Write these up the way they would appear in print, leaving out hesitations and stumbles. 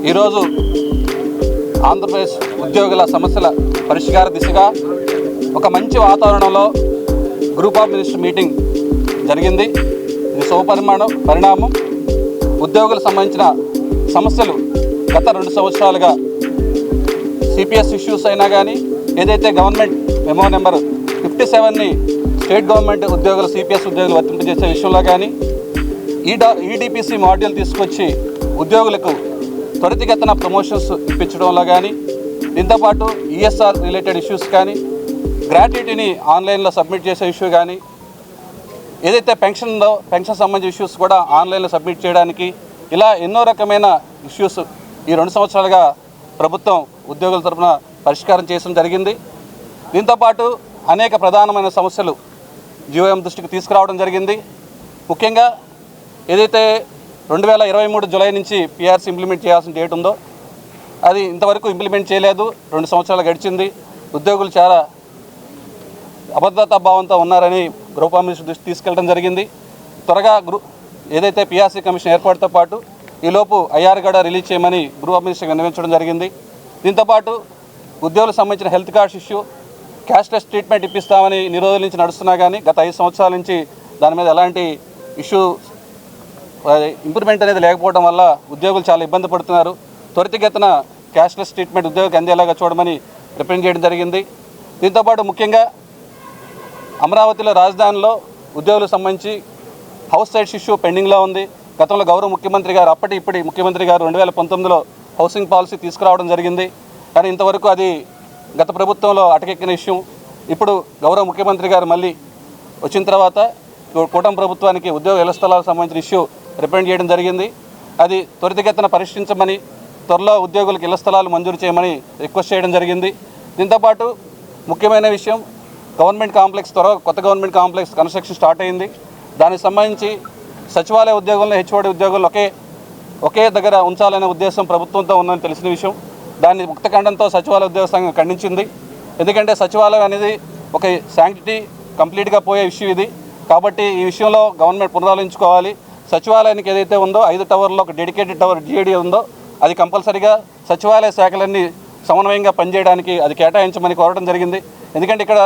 ఈరోజు ఆంధ్రప్రదేశ్ ఉద్యోగుల సమస్యల పరిష్కార దిశగా ఒక మంచి వాతావరణంలో గ్రూప్ ఆఫ్ మినిస్టర్ మీటింగ్ జరిగింది. ఇది పరిణామం. ఉద్యోగులకు సంబంధించిన సమస్యలు గత 2 సంవత్సరాలుగా సిపిఎస్ ఇష్యూస్ అయినా కానీ, ఏదైతే గవర్నమెంట్ మెమో నెంబర్ 57ని స్టేట్ గవర్నమెంట్ ఉద్యోగులు సిపిఎస్ ఉద్యోగులు వర్తింపజేసే విషయంలో కానీ, ఈడిపిసి మాడ్యూల్ తీసుకొచ్చి ఉద్యోగులకు త్వరితగతిన ప్రమోషన్స్ ఇప్పించడంలో కానీ, దీంతోపాటు ఈఎస్ఆర్ రిలేటెడ్ ఇష్యూస్ కానీ, గ్రాట్యుటీని ఆన్లైన్లో సబ్మిట్ చేసే ఇష్యూ కానీ, ఏదైతే పెన్షన్ సంబంధించిన ఇష్యూస్ కూడా ఆన్లైన్లో సబ్మిట్ చేయడానికి, ఇలా ఎన్నో రకమైన ఇష్యూస్ ఈ 2 సంవత్సరాలుగా ప్రభుత్వం ఉద్యోగుల తరఫున పరిష్కారం చేయడం జరిగింది. దీంతోపాటు అనేక ప్రధానమైన సమస్యలు జీవోఎం దృష్టికి తీసుకురావడం జరిగింది. ముఖ్యంగా ఏదైతే 2023 జూలై నుంచి పిఆర్సీ ఇంప్లిమెంట్ చేయాల్సిన డేట్ ఉందో అది ఇంతవరకు ఇంప్లిమెంట్ చేయలేదు. 2 సంవత్సరాలు గడిచింది. ఉద్యోగులు చాలా అభద్రతా భావంతో ఉన్నారని గ్రూప్ ఆఫ్ మినిస్టర్ దృష్టి తీసుకెళ్ళడం జరిగింది. త్వరగా ఏదైతే పిఆర్సీ కమిషన్ ఏర్పాటుతో పాటు ఈలోపు ఐఆర్ కూడా రిలీజ్ చేయమని గ్రూప్ ఆఫ్ మినిస్టర్కి విన్నవించడం జరిగింది. దీంతోపాటు ఉద్యోగులకు సంబంధించిన health cards issue, cashless treatment ఇప్పిస్తామని రోజుల నుంచి నడుస్తున్నా కానీ గత 5 సంవత్సరాల నుంచి దాని మీద ఎలాంటి ఇష్యూ ఇంప్రూవ్మెంట్ అనేది లేకపోవడం వల్ల ఉద్యోగులు చాలా ఇబ్బంది పడుతున్నారు. త్వరితగతిన క్యాష్లెస్ ట్రీట్మెంట్ ఉద్యోగులకు అందేలాగా చూడమని రిప్రజెంట్ చేయడం జరిగింది. దీంతోపాటు ముఖ్యంగా అమరావతిలో రాజధానిలో ఉద్యోగులకు సంబంధించి హౌస్ సైట్స్ ఇష్యూ పెండింగ్లో ఉంది. గతంలో గౌరవ ముఖ్యమంత్రి గారు ఇప్పటి ముఖ్యమంత్రి గారు 2019లో హౌసింగ్ పాలసీ తీసుకురావడం జరిగింది. కానీ ఇంతవరకు అది గత ప్రభుత్వంలో అటకెక్కిన ఇష్యూ. ఇప్పుడు గౌరవ ముఖ్యమంత్రి గారు మళ్ళీ వచ్చిన తర్వాత కూటమి ప్రభుత్వానికి ఉద్యోగ ఇళ్ల స్థలాలకు సంబంధించిన ఇష్యూ రిప్రజెంట్ చేయడం జరిగింది. అది త్వరితగతిన పరిష్కరించమని, త్వరలో ఉద్యోగులకు ఇళ్ల స్థలాలు మంజూరు చేయమని రిక్వెస్ట్ చేయడం జరిగింది. దీంతోపాటు ముఖ్యమైన విషయం, కొత్త గవర్నమెంట్ కాంప్లెక్స్ కన్స్ట్రక్షన్ స్టార్ట్ అయింది. దానికి సంబంధించి సచివాలయ ఉద్యోగులను, హెచ్ఓడి ఉద్యోగులను ఒకే దగ్గర ఉంచాలనే ఉద్దేశం ప్రభుత్వంతో ఉందని తెలిసిన విషయం. దాన్ని ముక్తఖండంతో సచివాలయ ఉద్యోగ సంఘం ఖండించింది. ఎందుకంటే సచివాలయం అనేది ఒక శాంక్టిటీ కంప్లీట్గా పోయే విషయం ఇది. కాబట్టి ఈ విషయంలో గవర్నమెంట్ పునరాలోచించుకోవాలి. సచివాలయానికి ఏదైతే ఉందో 5 టవర్లో ఒక డెడికేటెడ్ టవర్ GAD ఉందో అది కంపల్సరీగా సచివాలయ శాఖలన్నీ సమన్వయంగా పనిచేయడానికి అది కేటాయించమని కోరడం జరిగింది. ఎందుకంటే ఇక్కడ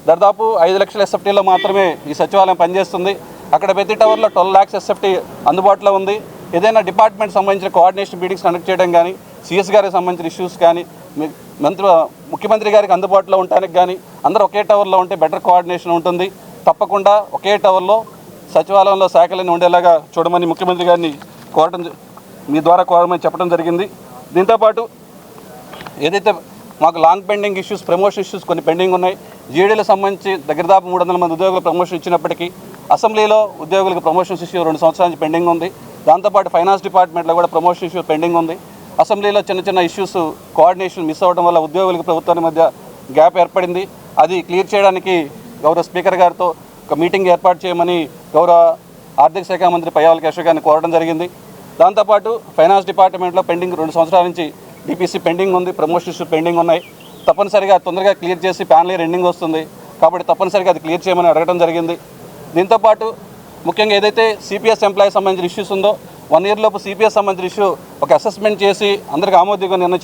దాదాపు 5 లక్షల SFTలో మాత్రమే ఈ సచివాలయం పనిచేస్తుంది. అక్కడ ప్రతి టవర్లో 12 lakhs SFT అందుబాటులో ఉంది. ఏదైనా డిపార్ట్మెంట్ సంబంధించిన కోఆర్డినేషన్ మీటింగ్స్ కండక్ట్ చేయడం కానీ, CS గారికి సంబంధించిన ఇష్యూస్ కానీ, ముఖ్యమంత్రి గారికి అందుబాటులో ఉండడానికి కానీ అందరూ ఒకే టవర్లో ఉంటే బెటర్ కోఆర్డినేషన్ ఉంటుంది. తప్పకుండా ఒకే టవర్లో సచివాలయంలో శాఖలన్నీ ఉండేలాగా చూడమని ముఖ్యమంత్రి గారిని మీ ద్వారా కోరమని చెప్పడం జరిగింది. దీంతోపాటు ఏదైతే మాకు long pending issues, promotion issues కొన్ని పెండింగ్ ఉన్నాయి. GADలకు సంబంధించి దాదాపు 300 మంది ఉద్యోగులకు ప్రమోషన్ ఇచ్చినప్పటికీ అసెంబ్లీలో ఉద్యోగులకు ప్రమోషన్స్ ఇష్యూ 2 సంవత్సరాల నుంచి పెండింగ్ ఉంది. దాంతోపాటు ఫైనాన్స్ డిపార్ట్మెంట్లో కూడా ప్రమోషన్ ఇష్యూ పెండింగ్ ఉంది. అసెంబ్లీలో చిన్న ఇష్యూస్ కోఆర్డినేషన్ మిస్ అవ్వడం వల్ల ఉద్యోగులకు ప్రభుత్వానికి మధ్య గ్యాప్ ఏర్పడింది. అది క్లియర్ చేయడానికి గౌరవ స్పీకర్ గారితో ఒక మీటింగ్ ఏర్పాటు చేయమని గౌరవ ఆర్థిక శాఖ మంత్రి పయ్యావుల కేశవ్ గారిని కోరడం జరిగింది. దాంతోపాటు ఫైనాన్స్ డిపార్ట్మెంట్లో పెండింగ్ 2 సంవత్సరాల నుంచి DPC పెండింగ్ ఉంది, ప్రమోషన్ ఇష్యూ పెండింగ్ ఉన్నాయి. తప్పనిసరిగా తొందరగా క్లియర్ చేసి ప్యానల్ ఇయర్ ఎండింగ్ వస్తుంది కాబట్టి తప్పనిసరిగా అది క్లియర్ చేయమని అడగడం జరిగింది. దీంతోపాటు ముఖ్యంగా ఏదైతే CPS ఎంప్లాయీ సంబంధించిన ఇష్యూస్ ఉందో 1 year లోపు CPS సంబంధించిన ఇష్యూ ఒక అసెస్మెంట్ చేసి అందరికీ ఆమోదంగా నిర్ణయం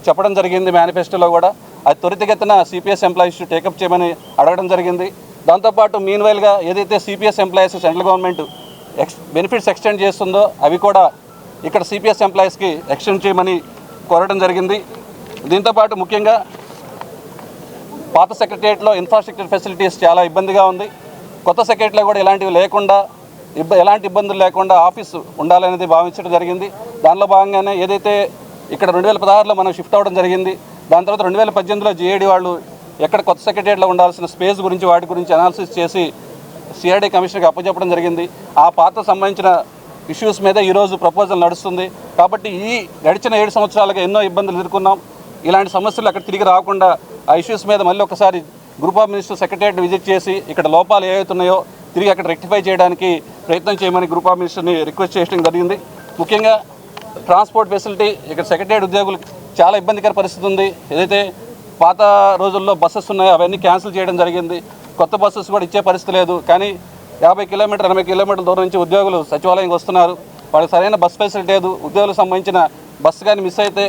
చెప్పడం జరిగింది మేనిఫెస్టోలో కూడా. అది త్వరితగతిన CPS ఎంప్లాయీ ఇష్యూ టేకప్ చేయమని అడగడం జరిగింది. దాంతోపాటు మీన్వైల్గా ఏదైతే CPS employees central government benefits extend చేస్తుందో అవి కూడా ఇక్కడ CPS ఎంప్లాయీస్కి ఎక్స్టెండ్ చేయమని కోరడం జరిగింది. దీంతోపాటు ముఖ్యంగా పాత సెక్రటరియట్లో ఇన్ఫ్రాస్ట్రక్చర్ ఫెసిలిటీస్ చాలా ఇబ్బందిగా ఉంది. కొత్త సెక్రటరీలో కూడా ఇలాంటివి లేకుండా, ఎలాంటి ఇబ్బందులు లేకుండా ఆఫీసు ఉండాలనేది భావించడం జరిగింది. దానిలో భాగంగానే ఏదైతే ఇక్కడ 2016లో మనం షిఫ్ట్ అవ్వడం జరిగింది. దాని తర్వాత 2018లో GAD వాళ్ళు ఎక్కడ కొత్త సెక్రటరియట్లో ఉండాల్సిన స్పేస్ గురించి వాటి గురించి అనాలిసిస్ చేసి CRD కమిషనర్కి అప్పచెప్పడం జరిగింది. ఆ పాత సంబంధించిన ఇష్యూస్ మీద ఈరోజు ప్రపోజల్ నడుస్తుంది. కాబట్టి ఈ గడిచిన 7 సంవత్సరాలుగా ఎన్నో ఇబ్బందులు ఎదుర్కొన్నాం. ఇలాంటి సమస్యలు అక్కడ తిరిగి రాకుండా ఆ ఇష్యూస్ మీద మళ్ళీ ఒకసారి గ్రూప్ ఆఫ్ మినిస్టర్ సెక్రటరియట్ని విజిట్ చేసి ఇక్కడ లోపాలు ఏవైతున్నాయో తిరిగి అక్కడ రెక్టిఫై చేయడానికి ప్రయత్నం చేయమని గ్రూప్ ఆఫ్ మినిస్టర్ని రిక్వెస్ట్ చేయడం జరిగింది. ముఖ్యంగా ట్రాన్స్పోర్ట్ ఫెసిలిటీ ఇక్కడ సెక్రటరియట్ ఉద్యోగులకు చాలా ఇబ్బందికర పరిస్థితి ఉంది. ఏదైతే పాత రోజుల్లో బస్సెస్ ఉన్నాయో అవన్నీ క్యాన్సిల్ చేయడం జరిగింది. కొత్త బస్సెస్ కూడా ఇచ్చే పరిస్థితి లేదు. కానీ 50 కిలోమీటర్ 80 కిలోమీటర్ల దూరం నుంచి ఉద్యోగులు సచివాలయంకి వస్తున్నారు. వాళ్ళకి సరైన బస్ ఫెసిలిటీ లేదు. ఉద్యోగులకు సంబంధించిన బస్సు కానీ మిస్ అయితే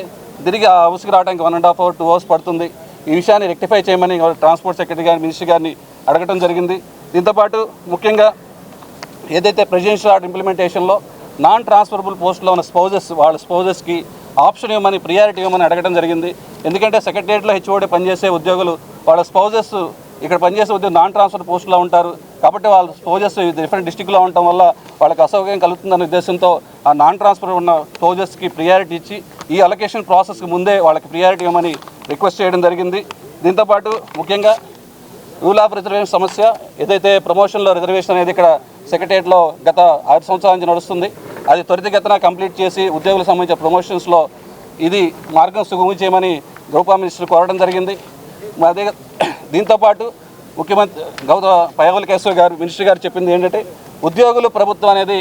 తిరిగి ఆ హౌస్కి రావడానికి 1.5 hours 2 hours పడుతుంది. ఈ విషయాన్ని రెక్టిఫై చేయమని ట్రాన్స్పోర్ట్ సెక్రటరీ గారిని మినిస్టర్ గారిని అడగడం జరిగింది. దీంతోపాటు ముఖ్యంగా ఏదైతే ప్రెసిడెన్షియల్ ఆర్డర్ ఇంప్లిమెంటేషన్లో నాన్ ట్రాన్స్ఫరబుల్ పోస్టులో ఉన్న వాళ్ళ స్పౌజెస్కి ఆప్షన్ ఇవ్వమని, ప్రియారిటీ ఇవ్వమని అడగడం జరిగింది. ఎందుకంటే సెక్రటరియట్లో హెచ్ఓడి పనిచేసే ఉద్యోగులు వాళ్ళ స్పౌజెస్ ఇక్కడ పనిచేసే ఉద్యోగులు నాన్ ట్రాన్స్ఫర్ పోస్టులో ఉంటారు కాబట్టి వాళ్ళ స్పౌజెస్ డిఫరెంట్ డిస్టిక్లో ఉండటం వల్ల వాళ్ళకి అసౌకర్యం కలుగుతుందనే ఉద్దేశంతో ఆ నాన్ ట్రాన్స్ఫర్ ఉన్న స్పౌజెస్కి ప్రియారిటీ ఇచ్చి ఈ అలొకేషన్ ప్రాసెస్కి ముందే వాళ్ళకి ప్రియారిటీ ఇవ్వమని రిక్వెస్ట్ చేయడం జరిగింది. దీంతోపాటు ముఖ్యంగా రూల్ ఆఫ్ రిజర్వేషన్ సమస్య ఏదైతే ప్రమోషన్లో రిజర్వేషన్ అనేది ఇక్కడ సెక్రటరియట్లో గత 6 సంవత్సరాల నుంచి నడుస్తుంది, అది త్వరితగతిన కంప్లీట్ చేసి ఉద్యోగులకు సంబంధించిన ప్రమోషన్స్లో ఇది మార్గం సుగమం చేయమని గౌరవ మినిస్టర్ కోరడం జరిగింది. అదే దీంతోపాటు ముఖ్యమంత్రి గౌరవ పయ్యావుల కేశవ్ గారు మినిస్టర్ గారు చెప్పింది ఏంటంటే ఉద్యోగులు ప్రభుత్వం అనేది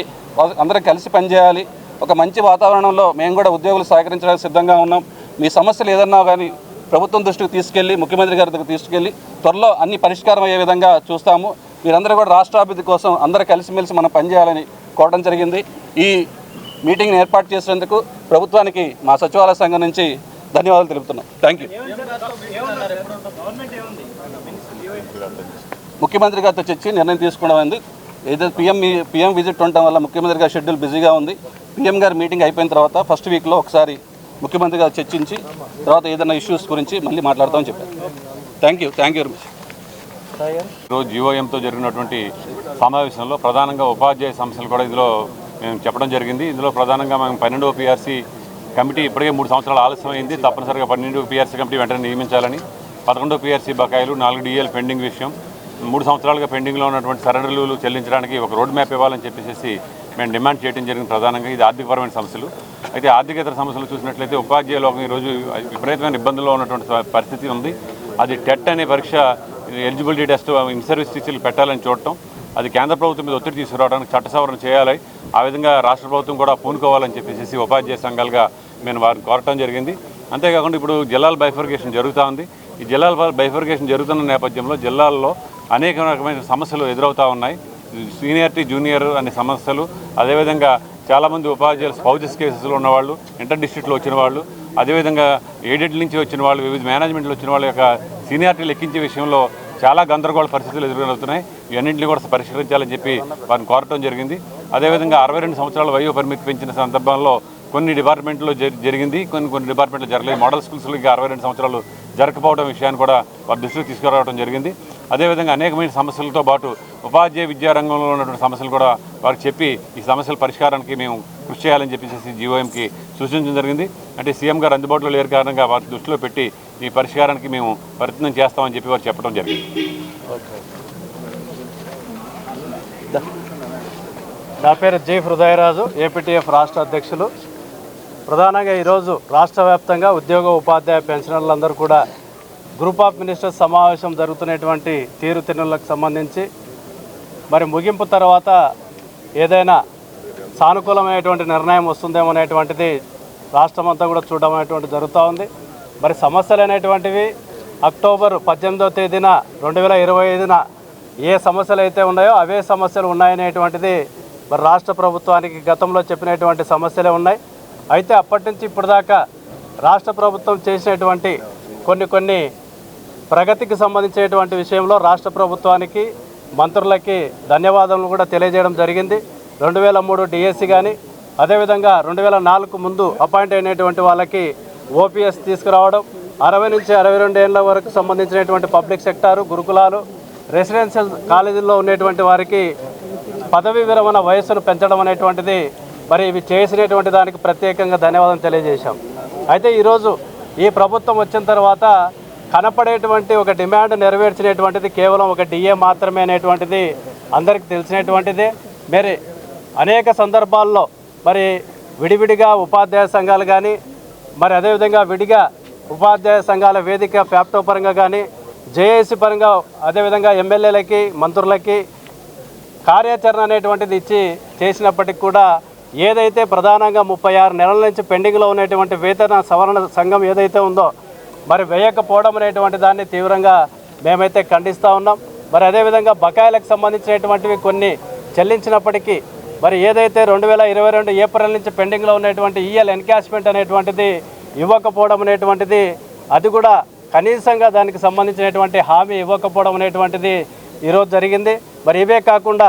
అందరం కలిసి పనిచేయాలి. ఒక మంచి వాతావరణంలో మేము కూడా ఉద్యోగులు సహకరించడానికి సిద్ధంగా ఉన్నాం. మీ సమస్యలు ఏదన్నా కానీ ప్రభుత్వం దృష్టికి తీసుకెళ్ళి ముఖ్యమంత్రి గారి దగ్గర తీసుకెళ్ళి త్వరలో అన్ని పరిష్కారం అయ్యే విధంగా చూస్తాము. మీరందరూ కూడా రాష్ట్రాభివృద్ధి కోసం అందరూ కలిసిమెలిసి మనం పనిచేయాలని కోరడం జరిగింది. ఈ మీటింగ్ని ఏర్పాటు చేసినందుకు ప్రభుత్వానికి మా సచివాలయ సంఘం నుంచి ధన్యవాదాలు తెలుపుతున్నాం. Thank you. ముఖ్యమంత్రి గారితో చర్చి నిర్ణయం తీసుకోవడం అయింది. ఏదైతే పిఎం విజిట్ ఉండటం వల్ల ముఖ్యమంత్రి గారి షెడ్యూల్ బిజీగా ఉంది. పిఎం గారి మీటింగ్ అయిపోయిన తర్వాత ఫస్ట్ వీక్లో ఒకసారి ముఖ్యమంత్రి గారు చర్చించి తర్వాత ఏదైనా ఇష్యూస్ గురించి మళ్ళీ మాట్లాడతామని చెప్పారు. Thank you very much. ఈరోజు జీవోఎంతో జరిగినటువంటి సమావేశంలో ప్రధానంగా ఉపాధ్యాయ సమస్యలు కూడా ఇందులో మేము చెప్పడం జరిగింది. ఇందులో ప్రధానంగా మేము 12వ పిఆర్సీ కమిటీ ఇప్పటికే 3 సంవత్సరాలు ఆలస్యమైంది. తప్పనిసరిగా 12వ పిఆర్సీ కమిటీ వెంటనే నియమించాలని, 11వ పిఆర్సీ బకాయిలు 4 డిఎల్ పెండింగ్ విషయం, 3 సంవత్సరాలుగా పెండింగ్లో ఉన్నటువంటి సరెండర్లు చెల్లించడానికి ఒక రోడ్ మ్యాప్ ఇవ్వాలని చెప్పేసి మేము డిమాండ్ చేయడం జరిగింది. ప్రధానంగా ఇది ఆర్థికపరమైన సమస్యలు. అయితే ఆర్థికేతర సమస్యలు చూసినట్లయితే ఉపాధ్యాయ లోకం ఈరోజు విపరీతమైన ఇబ్బందుల్లో ఉన్నటువంటి పరిస్థితి ఉంది. అది టెట్ అనే పరీక్ష ఎలిజిబిలిటీ టెస్ట్ ఇన్ సర్వీస్ టీచర్లు పెట్టాలని చూడటం, అది కేంద్ర ప్రభుత్వం మీద ఒత్తిడి తీసుకురావడానికి చట్ట సవరణ చేయాలి. ఆ విధంగా రాష్ట్ర ప్రభుత్వం కూడా పూనుకోవాలని చెప్పేసి ఉపాధ్యాయ సంఘాలుగా మేము వారిని కోరటం జరిగింది. అంతేకాకుండా ఇప్పుడు జిల్లాల బైఫర్కేషన్ జరుగుతూ ఉంది. ఈ జిల్లాల బైఫర్కేషన్ జరుగుతున్న నేపథ్యంలో జిల్లాల్లో అనేక రకమైన సమస్యలు ఎదురవుతూ ఉన్నాయి. సీనియారిటీ జూనియర్ అనే సమస్యలు, అదేవిధంగా చాలామంది ఉపాధ్యాయులు స్పౌజెస్ కేసెస్లో ఉన్నవాళ్ళు, ఇంటర్ డిస్ట్రిక్ట్లో వచ్చిన వాళ్ళు, అదేవిధంగా ఎయిడెడ్ నుంచి వచ్చిన వాళ్ళు, వివిధ మేనేజ్మెంట్లో వచ్చిన వాళ్ళ యొక్క సీనియారిటీ లెక్కించే విషయంలో చాలా గందరగోళ పరిస్థితులు ఎదురవుతున్నాయి. ఇవన్నింటినీ కూడా పరిష్కరించాలని చెప్పి వారిని కోరటం జరిగింది. అదేవిధంగా 62 సంవత్సరాల వయో పరిమితి పెంచిన సందర్భంలో కొన్ని డిపార్ట్మెంట్లో జరిగింది, కొన్ని డిపార్ట్మెంట్లో జరగలేదు. మోడల్ స్కూల్స్లో 62 సంవత్సరాలు జరగకపోవడం విషయాన్ని కూడా వారి దృష్టికి తీసుకురావడం జరిగింది. అదేవిధంగా అనేకమైన సమస్యలతో పాటు ఉపాధ్యాయ విద్యారంగంలో ఉన్నటువంటి సమస్యలు కూడా వారికి చెప్పి ఈ సమస్యల పరిష్కారానికి మేము కృషి చేయాలని చెప్పేసి జీఓఎంకి సూచించడం జరిగింది. అంటే సీఎం గారు అందుబాటులో లేరు కారణంగా వారి దృష్టిలో పెట్టి ఈ పరిష్కారానికి మేము ప్రయత్నం చేస్తామని చెప్పి వారు చెప్పడం జరిగింది. నా పేరు జి హృదయరాజు, ఏపీటీఎఫ్ రాష్ట్ర అధ్యక్షులు. ప్రధానంగా ఈరోజు రాష్ట్ర వ్యాప్తంగా ఉద్యోగ ఉపాధ్యాయ పెన్షనర్లందరూ కూడా గ్రూప్ ఆఫ్ మినిస్టర్స్ సమావేశం జరుగుతున్నటువంటి తీరుతెన్నులకు సంబంధించి మరి ముగింపు తర్వాత ఏదైనా సానుకూలమైనటువంటి నిర్ణయం వస్తుందేమో అనేటువంటిది రాష్ట్రమంతా కూడా చూడడం అనేటువంటి జరుగుతూ ఉంది. మరి సమస్యలు అనేటువంటివి అక్టోబర్ 18వ తేదీన 2025న ఏ సమస్యలు అయితే ఉన్నాయో అవే సమస్యలు ఉన్నాయనేటువంటిది మరి రాష్ట్ర ప్రభుత్వానికి గతంలో చెప్పినటువంటి సమస్యలే ఉన్నాయి. అయితే అప్పటి నుంచి ఇప్పటిదాకా రాష్ట్ర ప్రభుత్వం చేసినటువంటి కొన్ని ప్రగతికి సంబంధించేటువంటి విషయంలో రాష్ట్ర ప్రభుత్వానికి మంత్రులకి ధన్యవాదాలు కూడా తెలియజేయడం జరిగింది. 2003 డిఎస్సి కానీ, అదేవిధంగా 2004 ముందు అపాయింట్ అయినటువంటి వాళ్ళకి ఓపీఎస్ తీసుకురావడం, 60 నుంచి 62 ఏళ్ళ వరకు సంబంధించినటువంటి పబ్లిక్ సెక్టారు, గురుకులాలు, రెసిడెన్షియల్ కాలేజీల్లో ఉండేటువంటి వారికి పదవీ విరమణ వయస్సును పెంచడం అనేటువంటిది మరి ఇవి చేసినటువంటి దానికి ప్రత్యేకంగా ధన్యవాదాలు తెలియజేశాం. అయితే ఈరోజు ఈ ప్రభుత్వం వచ్చిన తర్వాత కనపడేటువంటి ఒక డిమాండ్ నెరవేర్చినటువంటిది కేవలం ఒక డిఏ మాత్రమే అనేటువంటిది అందరికీ తెలిసినటువంటిదే. మరి అనేక సందర్భాల్లో మరి విడివిడిగా ఉపాధ్యాయ సంఘాలు కానీ, మరి అదేవిధంగా విడిగా ఉపాధ్యాయ సంఘాల వేదిక ఫ్యాప్టో పరంగా కానీ, జేఏసీ పరంగా, అదేవిధంగా ఎమ్మెల్యేలకి మంత్రులకి కార్యాచరణ అనేటువంటిది ఇచ్చి చేసినప్పటికి కూడా ఏదైతే ప్రధానంగా 36 నెలల నుంచి పెండింగ్లో ఉన్నటువంటి వేతన సవరణ సంఘం ఏదైతే ఉందో మరి వేయకపోవడం అనేటువంటి దాన్ని తీవ్రంగా మేమైతే ఖండిస్తూ ఉన్నాం. మరి అదేవిధంగా బకాయిలకు సంబంధించినటువంటివి కొన్ని చెల్లించినప్పటికీ మరి ఏదైతే 2022 ఏప్రిల్ నుంచి పెండింగ్లో ఉన్నటువంటి ఈఎల్ ఎన్కాష్మెంట్ అనేటువంటిది ఇవ్వకపోవడం అనేటువంటిది, అది కూడా కనీసంగా దానికి సంబంధించినటువంటి హామీ ఇవ్వకపోవడం అనేటువంటిది ఈరోజు జరిగింది. మరి ఇవే కాకుండా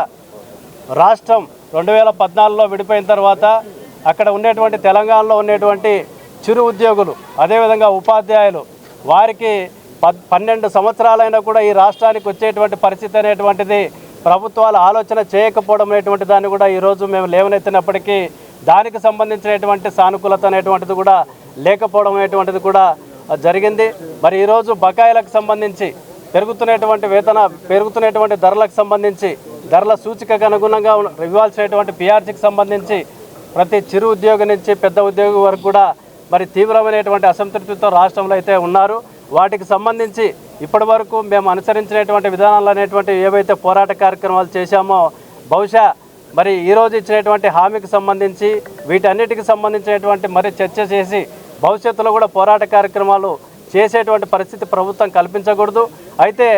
రాష్ట్రం 2014లో విడిపోయిన తర్వాత అక్కడ ఉండేటువంటి తెలంగాణలో ఉండేటువంటి చిరు ఉద్యోగులు, అదేవిధంగా ఉపాధ్యాయులు, వారికి 12 సంవత్సరాలైనా కూడా ఈ రాష్ట్రానికి వచ్చేటువంటి పరిస్థితి అనేటువంటిది ప్రభుత్వాలు ఆలోచన చేయకపోవడం అనేటువంటి దాన్ని కూడా ఈరోజు మేము లేవనెత్తినప్పటికీ దానికి సంబంధించినటువంటి సానుకూలత అనేటువంటిది కూడా లేకపోవడం అనేటువంటిది కూడా జరిగింది. మరి ఈరోజు బకాయిలకు సంబంధించి పెరుగుతున్నటువంటి ధరలకు సంబంధించి, ధరల సూచికకు అనుగుణంగా ఇవ్వాల్సినటువంటి పిఆర్సీకి సంబంధించి ప్రతి చిరు ఉద్యోగి నుంచి పెద్ద ఉద్యోగి వరకు కూడా మరి తీవ్రమైనటువంటి అసంతృప్తితో రాష్ట్రంలో అయితే ఉన్నారు. వాటికి సంబంధించి ఇప్పటి వరకు మేము అనుసరించినటువంటి విధానాలు అనేటువంటి ఏవైతే పోరాట కార్యక్రమాలు చేశామో, బహుశా మరి ఈరోజు ఇచ్చినటువంటి హామీకి సంబంధించి వీటన్నిటికి సంబంధించినటువంటి మరి చర్చ చేసి భవిష్యత్తులో కూడా పోరాట కార్యక్రమాలు చేసేటువంటి పరిస్థితి ప్రభుత్వం కల్పించకూడదు. అయితే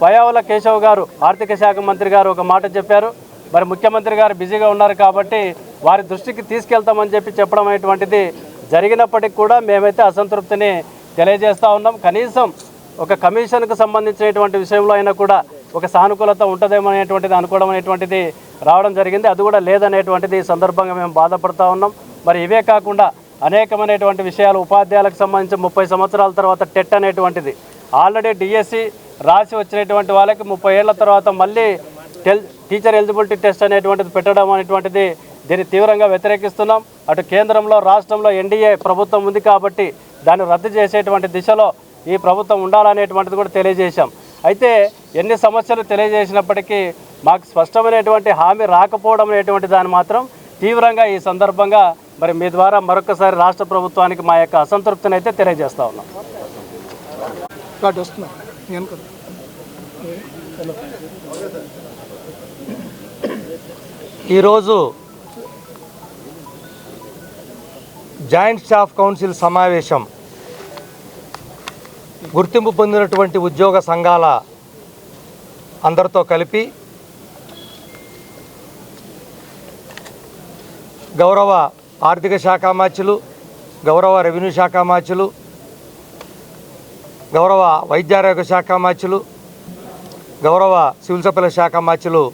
పయ్యావుల కేశవ్ గారు, ఆర్థిక శాఖ మంత్రి గారు ఒక మాట చెప్పారు. మరి ముఖ్యమంత్రి గారు బిజీగా ఉన్నారు కాబట్టి వారి దృష్టికి తీసుకెళ్తామని చెప్పడం అనేటువంటిది జరిగినప్పటికీ కూడా మేమైతే అసంతృప్తిని తెలియజేస్తూ ఉన్నాం. కనీసం ఒక కమిషన్కు సంబంధించినటువంటి విషయంలో అయినా కూడా ఒక సానుకూలత ఉంటుందేమో అనేటువంటిది అనుకోవడం అనేటువంటిది రావడం జరిగింది. అది కూడా లేదనేటువంటిది ఈ సందర్భంగా మేము బాధపడుతూ ఉన్నాం. మరి ఇవే కాకుండా అనేకమైనటువంటి విషయాలు, ఉపాధ్యాయులకు సంబంధించి 30 సంవత్సరాల తర్వాత టెట్ అనేటువంటిది, ఆల్రెడీ డిఎస్సి రాసి వచ్చినటువంటి వాళ్ళకి 30 ఏళ్ల తర్వాత మళ్ళీ టీచర్ ఎలిజిబిలిటీ టెస్ట్ అనేటువంటిది పెట్టడం అనేటువంటిది దీన్ని తీవ్రంగా వ్యతిరేకిస్తున్నాం. అటు కేంద్రంలో, రాష్ట్రంలో ఎన్డీఏ ప్రభుత్వం ఉంది కాబట్టి దాన్ని రద్దు చేసేటువంటి దిశలో ఈ ప్రభుత్వం ఉండాలనేటువంటిది కూడా తెలియజేశాం. అయితే ఎన్ని సమస్యలు తెలియజేసినప్పటికీ మాకు స్పష్టమైనటువంటి హామీ రాకపోవడం అనేటువంటి దాన్ని మాత్రం తీవ్రంగా ఈ సందర్భంగా మరి మీ ద్వారా మరొకసారి రాష్ట్ర ప్రభుత్వానికి మా యొక్క అసంతృప్తిని అయితే తెలియజేస్తా ఉన్నాం. ఈరోజు జాయింట్ స్టాఫ్ కౌన్సిల్ సమావేశం గుర్తింపు పొందినటువంటి ఉద్యోగ సంఘాల అందరితో కలిపి గౌరవ ఆర్థిక శాఖ మంత్రులు, గౌరవ రెవెన్యూ శాఖ మంత్రులు, గౌరవ వైద్యారోగ్య శాఖ మంత్రులు, గౌరవ సివిల్ సప్లై శాఖ మంత్రులు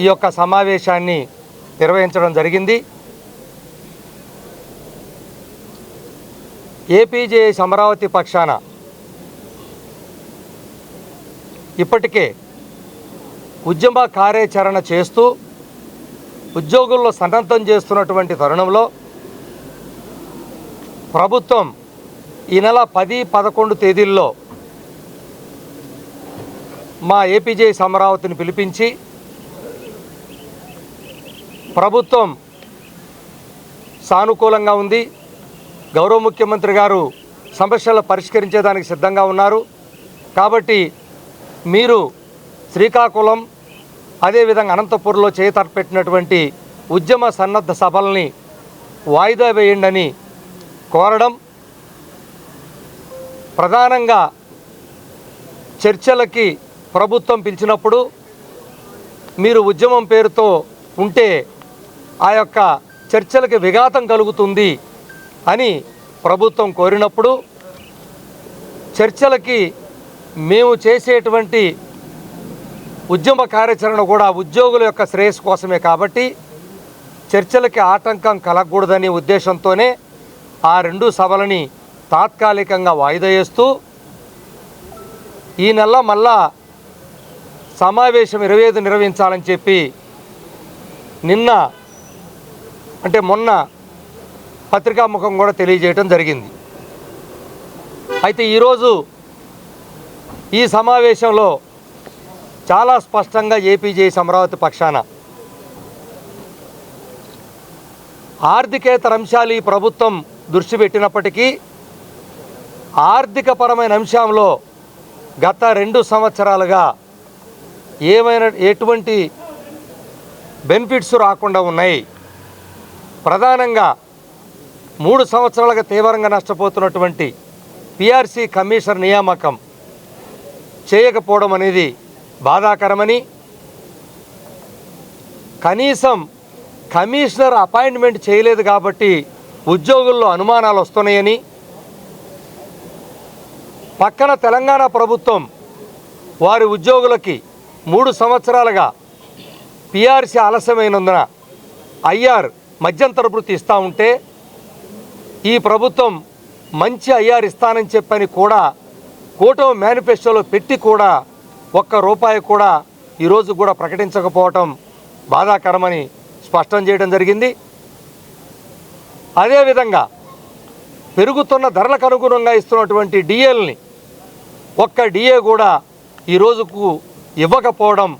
ఈ యొక్క సమావేశాన్ని నిర్వహించడం జరిగింది. ఏపీజేఎస్ అమరావతి పక్షాన ఇప్పటికే ఉద్యమ కార్యాచరణ చేస్తూ ఉద్యోగుల్లో సన్నద్ధం చేస్తున్నటువంటి తరుణంలో ప్రభుత్వం ఈ నెల 10, 11 తేదీల్లో మా ఏపీజేఎస్ అమరావతిని పిలిపించి ప్రభుత్వం సానుకూలంగా ఉంది, గౌరవ ముఖ్యమంత్రి గారు సమస్యలు పరిష్కరించేదానికి సిద్ధంగా ఉన్నారు కాబట్టి మీరు శ్రీకాకుళం, అదేవిధంగా అనంతపురంలో చేతపెట్టినటువంటి ఉద్యమ సన్నద్ధ సభల్ని వాయిదా వేయండి కోరడం, ప్రధానంగా చర్చలకి ప్రభుత్వం పిలిచినప్పుడు మీరు ఉద్యమం పేరుతో ఉంటే ఆ యొక్క చర్చలకి విఘాతం కలుగుతుంది అని ప్రభుత్వం కోరినప్పుడు, చర్చలకి మేము చేసేటువంటి ఉద్యమ కార్యాచరణ కూడా ఉద్యోగుల యొక్క శ్రేయస్సు కోసమే కాబట్టి చర్చలకి ఆటంకం కలగకూడదనే ఉద్దేశంతోనే ఆ 2 సభలని తాత్కాలికంగా వాయిదా వేస్తూ ఈ నెల మళ్ళా సమావేశం 25 నిర్వహించాలని చెప్పి మొన్న పత్రికాముఖం కూడా తెలియజేయడం జరిగింది. అయితే ఈరోజు ఈ సమావేశంలో చాలా స్పష్టంగా ఏపీజేఎస్ అమరావతి పక్షాన ఆర్థికేతర అంశాలు ఈ ప్రభుత్వం దృష్టి పెట్టినప్పటికీ ఆర్థికపరమైన అంశంలో గత 2 సంవత్సరాలుగా ఎటువంటి బెనిఫిట్స్ రాకుండా ఉన్నాయి. ప్రధానంగా 3 సంవత్సరాలుగా తీవ్రంగా నష్టపోతున్నటువంటి పిఆర్సీ కమిషనర్ నియామకం చేయకపోవడం అనేది బాధాకరమని, కనీసం కమిషనర్ అపాయింట్మెంట్ చేయలేదు కాబట్టి ఉద్యోగుల్లో అనుమానాలు వస్తున్నాయని, పక్కన తెలంగాణ ప్రభుత్వం వారి ఉద్యోగులకి 3 సంవత్సరాలుగా పిఆర్సీ ఆలస్యమైనందున ఐఆర్ మధ్యంతర భృతి ఇస్తూ ఉంటే ఈ ప్రభుత్వం మంచి ఐఆర్ ఇస్తానని చెప్పని కూడా కూటమి మేనిఫెస్టోలో పెట్టి కూడా ₹1 కూడా ఈరోజు కూడా ప్రకటించకపోవటం బాధాకరమని స్పష్టం చేయడం జరిగింది. అదేవిధంగా పెరుగుతున్న ధరలకు అనుగుణంగా ఇస్తున్నటువంటి డిఏల్ని ఒక్క డిఏ కూడా ఈ రోజుకు ఇవ్వకపోవడం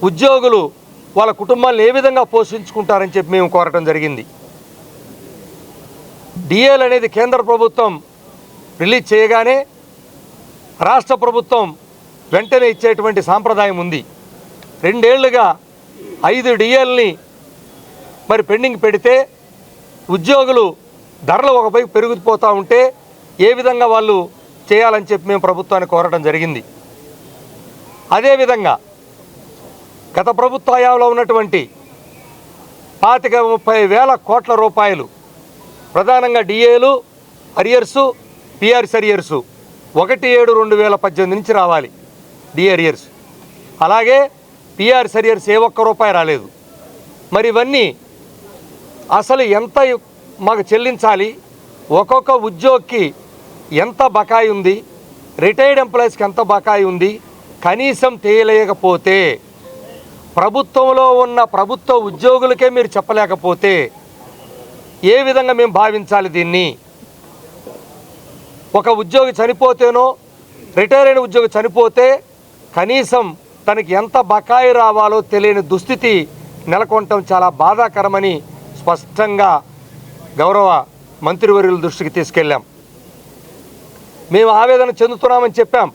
ఉద్యోగులు వాళ్ళ కుటుంబాలను ఏ విధంగా పోషించుకుంటారని చెప్పి మేము కోరటం జరిగింది. డిఏలు అనేది కేంద్ర ప్రభుత్వం రిలీజ్ చేయగానే రాష్ట్ర ప్రభుత్వం వెంటనే ఇచ్చేటువంటి సాంప్రదాయం ఉంది. 2 ఏళ్లుగా 5 డిఏల్ని మరి పెండింగ్ పెడితే ఉద్యోగులు ధరలు ఒకవైపు పెరిగిపోతూ ఉంటే ఏ విధంగా వాళ్ళు చేయాలని చెప్పి మేము ప్రభుత్వాన్ని కోరటం జరిగింది. అదేవిధంగా గత ప్రభుత్వ హయాంలో ఉన్నటువంటి 25-30 వేల కోట్ల రూపాయలు ప్రధానంగా డిఏలు అరియర్సు, పిఆర్సీ అరియర్సు 1/7/2018 నుంచి రావాలి డిఏ అరియర్స్. అలాగే పిఆర్సీ అరియర్స్ ఏ ₹1 రాలేదు. మరి ఇవన్నీ అసలు ఎంత మాకు చెల్లించాలి, ఒక్కొక్క ఉద్యోగికి ఎంత బకాయి ఉంది, రిటైర్డ్ ఎంప్లాయీస్కి ఎంత బకాయి ఉంది, కనీసం తెలియలేకపోతే ప్రభుత్వంలో ఉన్న ప్రభుత్వ ఉద్యోగులకే మీరు చెప్పలేకపోతే ఏ విధంగా మేము భావించాలి దీన్ని? ఒక ఉద్యోగి చనిపోతేనో రిటైర్ అయిన ఉద్యోగి చనిపోతే కనీసం తనకి ఎంత బకాయి రావాలో తెలియని దుస్థితి నెలకొనటం చాలా బాధాకరమని స్పష్టంగా గౌరవ మంత్రివర్యుల దృష్టికి తీసుకెళ్ళాం. మేము ఆవేదన చెందుతున్నామని చెప్పాం.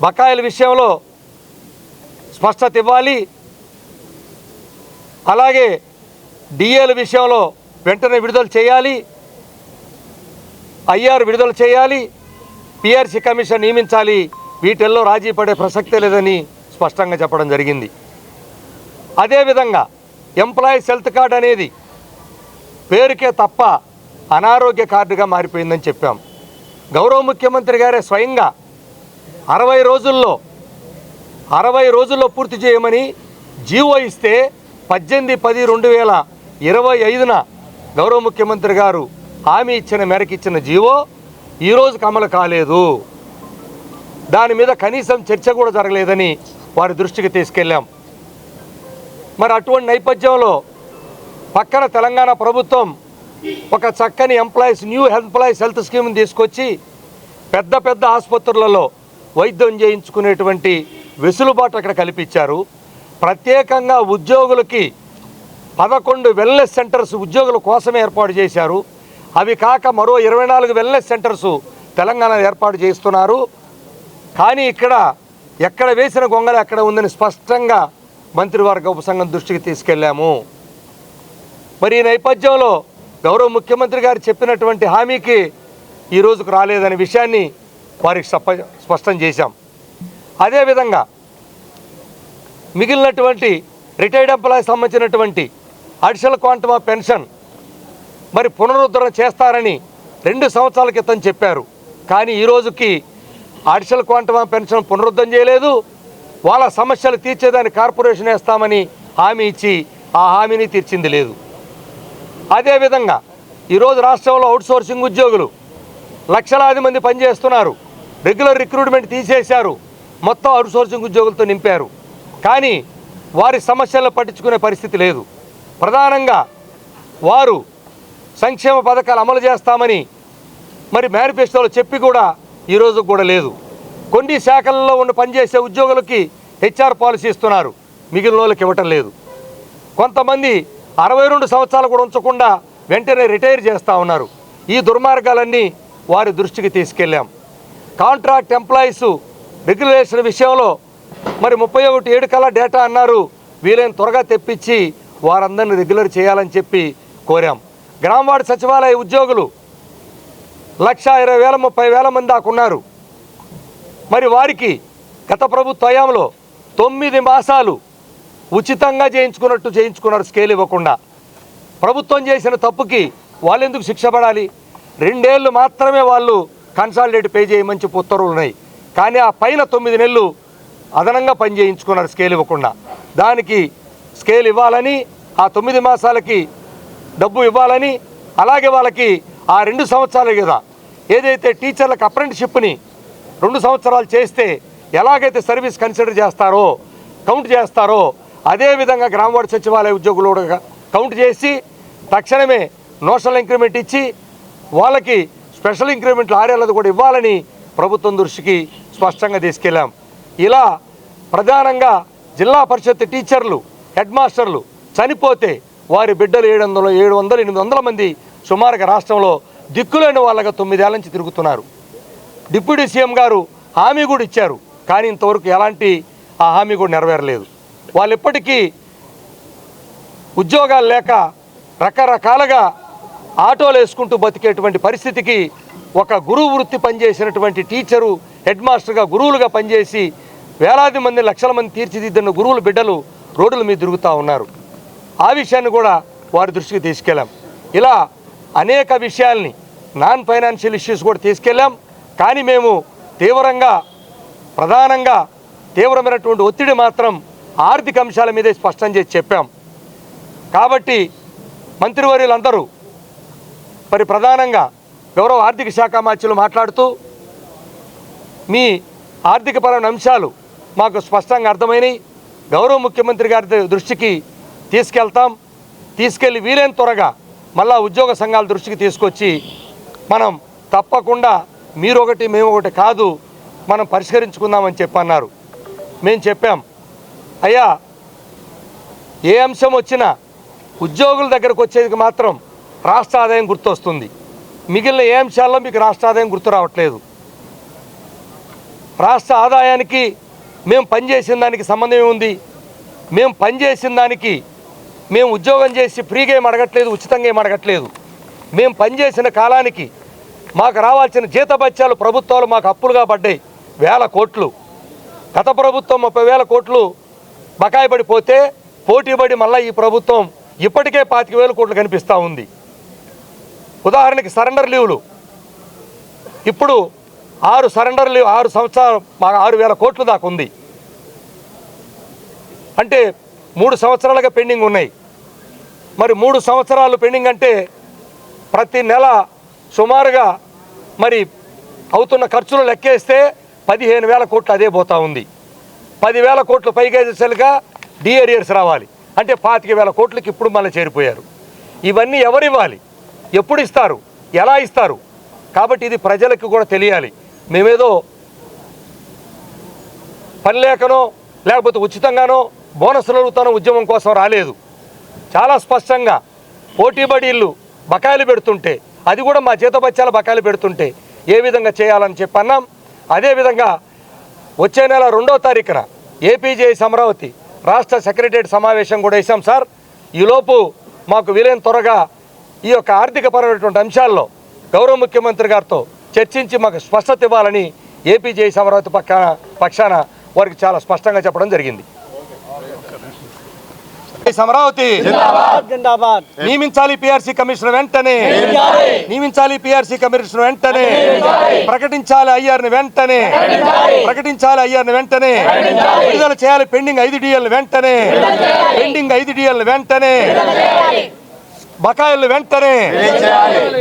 బకాయిల విషయంలో స్పష్టత ఇవ్వాలి. అలాగే డిఏల విషయంలో వెంటనే విడుదల చేయాలి, ఐఆర్ విడుదల చేయాలి, పిఆర్సీ కమిషన్ నియమించాలి. వీటిల్లో రాజీ పడే ప్రసక్తే లేదని స్పష్టంగా చెప్పడం జరిగింది. అదేవిధంగా ఎంప్లాయీస్ హెల్త్ కార్డు అనేది పేరుకే తప్ప అనారోగ్య కార్డుగా మారిపోయిందని చెప్పాం. గౌరవ ముఖ్యమంత్రి గారే స్వయంగా 60 రోజుల్లో పూర్తి చేయమని జీవో ఇస్తే 18/10/2025న గౌరవ ముఖ్యమంత్రి గారు హామీ ఇచ్చిన మేరకు ఇచ్చిన జీవో ఈరోజుకి అమలు కాలేదు. దాని మీద కనీసం చర్చ కూడా జరగలేదని వారి దృష్టికి తీసుకెళ్ళాం. మరి అటువంటి నేపథ్యంలో పక్కన తెలంగాణ ప్రభుత్వం ఒక చక్కని న్యూ ఎంప్లాయీస్ హెల్త్ స్కీమ్ని తీసుకొచ్చి పెద్ద పెద్ద ఆసుపత్రులలో వైద్యం చేయించుకునేటువంటి వెసులుబాటు అక్కడ కల్పించారు. ప్రత్యేకంగా ఉద్యోగులకి 11 వెల్నెస్ సెంటర్స్ ఉద్యోగుల కోసమే ఏర్పాటు చేశారు. అవి కాక మరో 24 వెల్నెస్ సెంటర్స్ తెలంగాణ ఏర్పాటు చేస్తున్నారు. కానీ ఎక్కడ వేసిన గొంగళి అక్కడ ఉందని స్పష్టంగా మంత్రివర్గ ఉపసంఘం దృష్టికి తీసుకెళ్ళాము. మరి ఈ నేపథ్యంలో గౌరవ ముఖ్యమంత్రి గారు చెప్పినటువంటి హామీకి ఈ రోజుకు రాలేదనే విషయాన్ని వారికి స్పష్టం చేశాం. అదేవిధంగా మిగిలినటువంటి రిటైర్డ్ ఎంప్లాయీస్ సంబంధించినటువంటి అడిషనల్ క్వాంటమ్ ఆఫ్ పెన్షన్ మరి పునరుద్ధరణ చేస్తారని 2 సంవత్సరాల క్రితం చెప్పారు. కానీ ఈ రోజుకి అడిషనల్ క్వాంటమ్ ఆఫ్ పెన్షన్ పునరుద్ధరణ చేయలేదు. వాళ్ళ సమస్యలు తీర్చేదాన్ని కార్పొరేషన్ వేస్తామని హామీ ఇచ్చి ఆ హామీని తీర్చింది లేదు. అదేవిధంగా ఈరోజు రాష్ట్రంలో అవుట్సోర్సింగ్ ఉద్యోగులు లక్షలాది మంది పనిచేస్తున్నారు. రెగ్యులర్ రిక్రూట్మెంట్ తీసేశారు, మొత్తం అవుట్సోర్సింగ్ ఉద్యోగులతో నింపారు. కానీ వారి సమస్యలను పట్టించుకునే పరిస్థితి లేదు. ప్రధానంగా వారు సంక్షేమ పథకాలు అమలు చేస్తామని మరి మేనిఫెస్టోలో చెప్పి కూడా ఈరోజు కూడా లేదు. కొన్ని శాఖలలో పనిచేసే ఉద్యోగులకి హెచ్ఆర్ పాలసీ ఇస్తున్నారు, మిగిలిన వాళ్ళకి ఇవ్వటం లేదు. కొంతమంది 62 సంవత్సరాలు కూడా ఉంచకుండా వెంటనే రిటైర్ చేస్తూ ఉన్నారు. ఈ దుర్మార్గాలన్నీ వారి దృష్టికి తీసుకెళ్ళాం. కాంట్రాక్ట్ ఎంప్లాయీస్ రెగ్యులేషన్ విషయంలో మరి 31/7 కల్లా డేటా అన్నారు. వీలైన త్వరగా తెప్పించి వారందరినీ రెగ్యులర్ చేయాలని చెప్పి కోరాం. గ్రామవార్డు సచివాలయ ఉద్యోగులు 1,20,000 30,000 మంది దాకా ఉన్నారు. మరి వారికి గత ప్రభుత్వ హయాంలో 9 మాసాలు ఉచితంగా చేయించుకున్నారు స్కేల్ ఇవ్వకుండా. ప్రభుత్వం చేసిన తప్పుకి వాళ్ళు ఎందుకు శిక్ష పడాలి? 2 ఏళ్ళు మాత్రమే వాళ్ళు కన్సాలిడేట్ పే చేయమని చెప్పి ఉత్తర్వులు ఉన్నాయి. కానీ ఆ పైన 9 నెలలు అదనంగా పని చేయించుకున్నారు స్కేల్ ఇవ్వకుండా. దానికి స్కేల్ ఇవ్వాలని, ఆ 9 మాసాలకి డబ్బు ఇవ్వాలని, అలాగే వాళ్ళకి ఆ 2 సంవత్సరాలు కదా ఏదైతే టీచర్లకు అప్రెంటిషిప్ని 2 సంవత్సరాలు చేస్తే ఎలాగైతే సర్వీస్ కన్సిడర్ చేస్తారో, కౌంట్ చేస్తారో, అదేవిధంగా గ్రామవార్డు సచివాలయ ఉద్యోగులు కూడా కౌంట్ చేసి తక్షణమే నోషనల్ ఇంక్రిమెంట్ ఇచ్చి వాళ్ళకి స్పెషల్ ఇంక్రిమెంట్లు 6 ఏళ్ళది కూడా ఇవ్వాలని ప్రభుత్వం దృష్టికి స్పష్టంగా తీసుకెళ్ళాం. ఇలా ప్రధానంగా జిల్లా పరిషత్ టీచర్లు, హెడ్ మాస్టర్లు చనిపోతే వారి బిడ్డలు 700-800 మంది సుమారుగా రాష్ట్రంలో దిక్కులేని వాళ్ళగా 9 ఏళ్ల నుంచి తిరుగుతున్నారు. డిప్యూటీ సీఎం గారు హామీ కూడా ఇచ్చారు, కానీ ఇంతవరకు ఎలాంటి ఆ హామీ కూడా నెరవేరలేదు. వాళ్ళు ఇప్పటికీ ఉద్యోగాలు లేక రకరకాలుగా ఆటోలు వేసుకుంటూ బతికేటువంటి పరిస్థితికి ఒక గురువు వృత్తి పనిచేసినటువంటి టీచరు, హెడ్ మాస్టర్గా గురువులుగా పనిచేసి వేలాది మంది, లక్షల మంది తీర్చిదిద్దిన గురువుల బిడ్డలు రోడ్ల మీద తిరుగుతూ ఉన్నారు. ఆ విషయాన్ని కూడా వారి దృష్టికి తీసుకెళ్ళాం. ఇలా అనేక విషయాల్ని, నాన్ ఫైనాన్షియల్ ఇష్యూస్ కూడా తీసుకెళ్ళాం. కానీ మేము ప్రధానంగా తీవ్రమైనటువంటి ఒత్తిడి మాత్రం ఆర్థిక అంశాల మీదే స్పష్టం చేసి చెప్పాం. కాబట్టి మంత్రివర్యులందరూ మరి ప్రధానంగా గౌరవ ఆర్థిక శాఖ మంత్రులు మాట్లాడుతూ మీ ఆర్థికపరమైన అంశాలు మాకు స్పష్టంగా అర్థమైనవి, గౌరవ ముఖ్యమంత్రి గారి దృష్టికి తీసుకెళ్ళి వీలైన త్వరగా మళ్ళా ఉద్యోగ సంఘాల దృష్టికి తీసుకొచ్చి మనం తప్పకుండా మీరు ఒకటి మేము ఒకటి కాదు, మనం పరిష్కరించుకుందామని చెప్పన్నారు. మేము చెప్పాం, అయ్యా ఏ అంశం వచ్చినా ఉద్యోగుల దగ్గరకు వచ్చేది మాత్రం రాష్ట్ర ఆదాయం గుర్తొస్తుంది, మిగిలిన ఏ అంశాల్లో మీకు రాష్ట్ర ఆదాయం గుర్తు రావట్లేదు. రాష్ట్ర ఆదాయానికి మేము పనిచేసిన దానికి సంబంధం ఏముంది? మేము పనిచేసిన దానికి మేము ఉద్యోగం చేసి ఫ్రీగా ఏం అడగట్లేదు, ఉచితంగా ఏం అడగట్లేదు. మేము పనిచేసిన కాలానికి మాకు రావాల్సిన జీతభత్యాలు ప్రభుత్వాలు మాకు అప్పులుగా పడ్డాయి 1000 కోట్లు. గత ప్రభుత్వం 30,000 కోట్లు బకాయి పడిపోతే పోటీపడి మళ్ళీ ఈ ప్రభుత్వం ఇప్పటికే 25,000 కోట్లు కనిపిస్తూ ఉంది. ఉదాహరణకి సరెండర్ లీవ్లు, ఇప్పుడు 6 సరెండర్ లీవ్ 6 సంవత్సరాలు మాకు 6,000 కోట్లు దాకా ఉంది. అంటే 3 సంవత్సరాలుగా పెండింగ్ ఉన్నాయి. మరి 3 సంవత్సరాలు పెండింగ్ అంటే ప్రతి నెల సుమారుగా మరి అవుతున్న ఖర్చులు లెక్కేస్తే 15,000 కోట్లు అదే పోతూ ఉంది. 10,000 కోట్లు పైగా చేసేలుగా డిఏరియర్స్ రావాలి, అంటే 25,000 కోట్లకి ఇప్పుడు మళ్ళీ చేరిపోయారు. ఇవన్నీ ఎవరు ఇవ్వాలి, ఎప్పుడు ఇస్తారు, ఎలా ఇస్తారు? కాబట్టి ఇది ప్రజలకు కూడా తెలియాలి. మేమేదో పని లేకనో లేకపోతే ఉచితంగానో బోనస్లు అడుగుతానో ఉద్యమం కోసం రాలేదు. చాలా స్పష్టంగా పోటీబడీళ్ళు బకాయిలు పెడుతుంటే, అది కూడా మా జీతభత్యాల బకాయిలు పెడుతుంటే ఏ విధంగా చేయాలని చెప్పన్నాం. అదేవిధంగా వచ్చే నెల 2వ తారీఖున ఏపీజేఎస్ అమరావతి రాష్ట్ర సెక్రటరియట్ సమావేశం కూడా వేసాం సార్. ఈలోపు మాకు వీలైన త్వరగా ఈ యొక్క ఆర్థికపరమైనటువంటి అంశాల్లో గౌరవ ముఖ్యమంత్రి గారితో చర్చించి మాకు స్పష్టత ఇవ్వాలని ఏపీజేఎస్ అమరావతి పక్షాన వారికి చాలా స్పష్టంగా చెప్పడం జరిగింది. అమరావతి నియమించాలి పిఆర్సీ కమిషనర్ వెంటనే, నియమించాలి పిఆర్సీ కమిషనర్ వెంటనే, ప్రకటించాలి ఐఆర్ని వెంటనే, ప్రకటించాలి ఐఆర్ని వెంటనే, విడుదల చేయాలి పెండింగ్ 5 డిఎల్ వెంటనే, పెండింగ్ 5 డిఎల్ వెంటనే, బకాయిలు వెంటనే,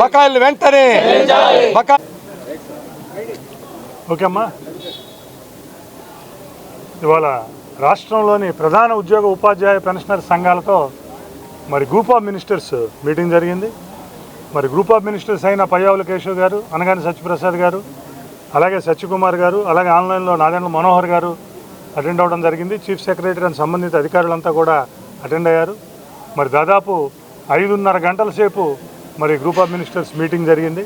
బకాయిలు వెంటనే. ఓకే అమ్మా, ఇవాళ రాష్ట్రంలోని ప్రధాన ఉద్యోగ ఉపాధ్యాయ పెన్షనర్ సంఘాలతో మరి గ్రూప్ ఆఫ్ మినిస్టర్స్ మీటింగ్ జరిగింది. మరి గ్రూప్ ఆఫ్ మినిస్టర్స్ అయిన పయ్యావుల కేశవ్ గారు, అనగాని సత్యప్రసాద్ గారు, అలాగే సత్యకుమార్ గారు, అలాగే ఆన్లైన్లో నాదెండ్ల మనోహర్ గారు అటెండ్ అవ్వడం జరిగింది. చీఫ్ సెక్రటరీ అండ్ సంబంధిత అధికారులంతా కూడా అటెండ్ అయ్యారు. మరి దాదాపు 5.5 గంటల సేపు మరి గ్రూప్ ఆఫ్ మినిస్టర్స్ మీటింగ్ జరిగింది.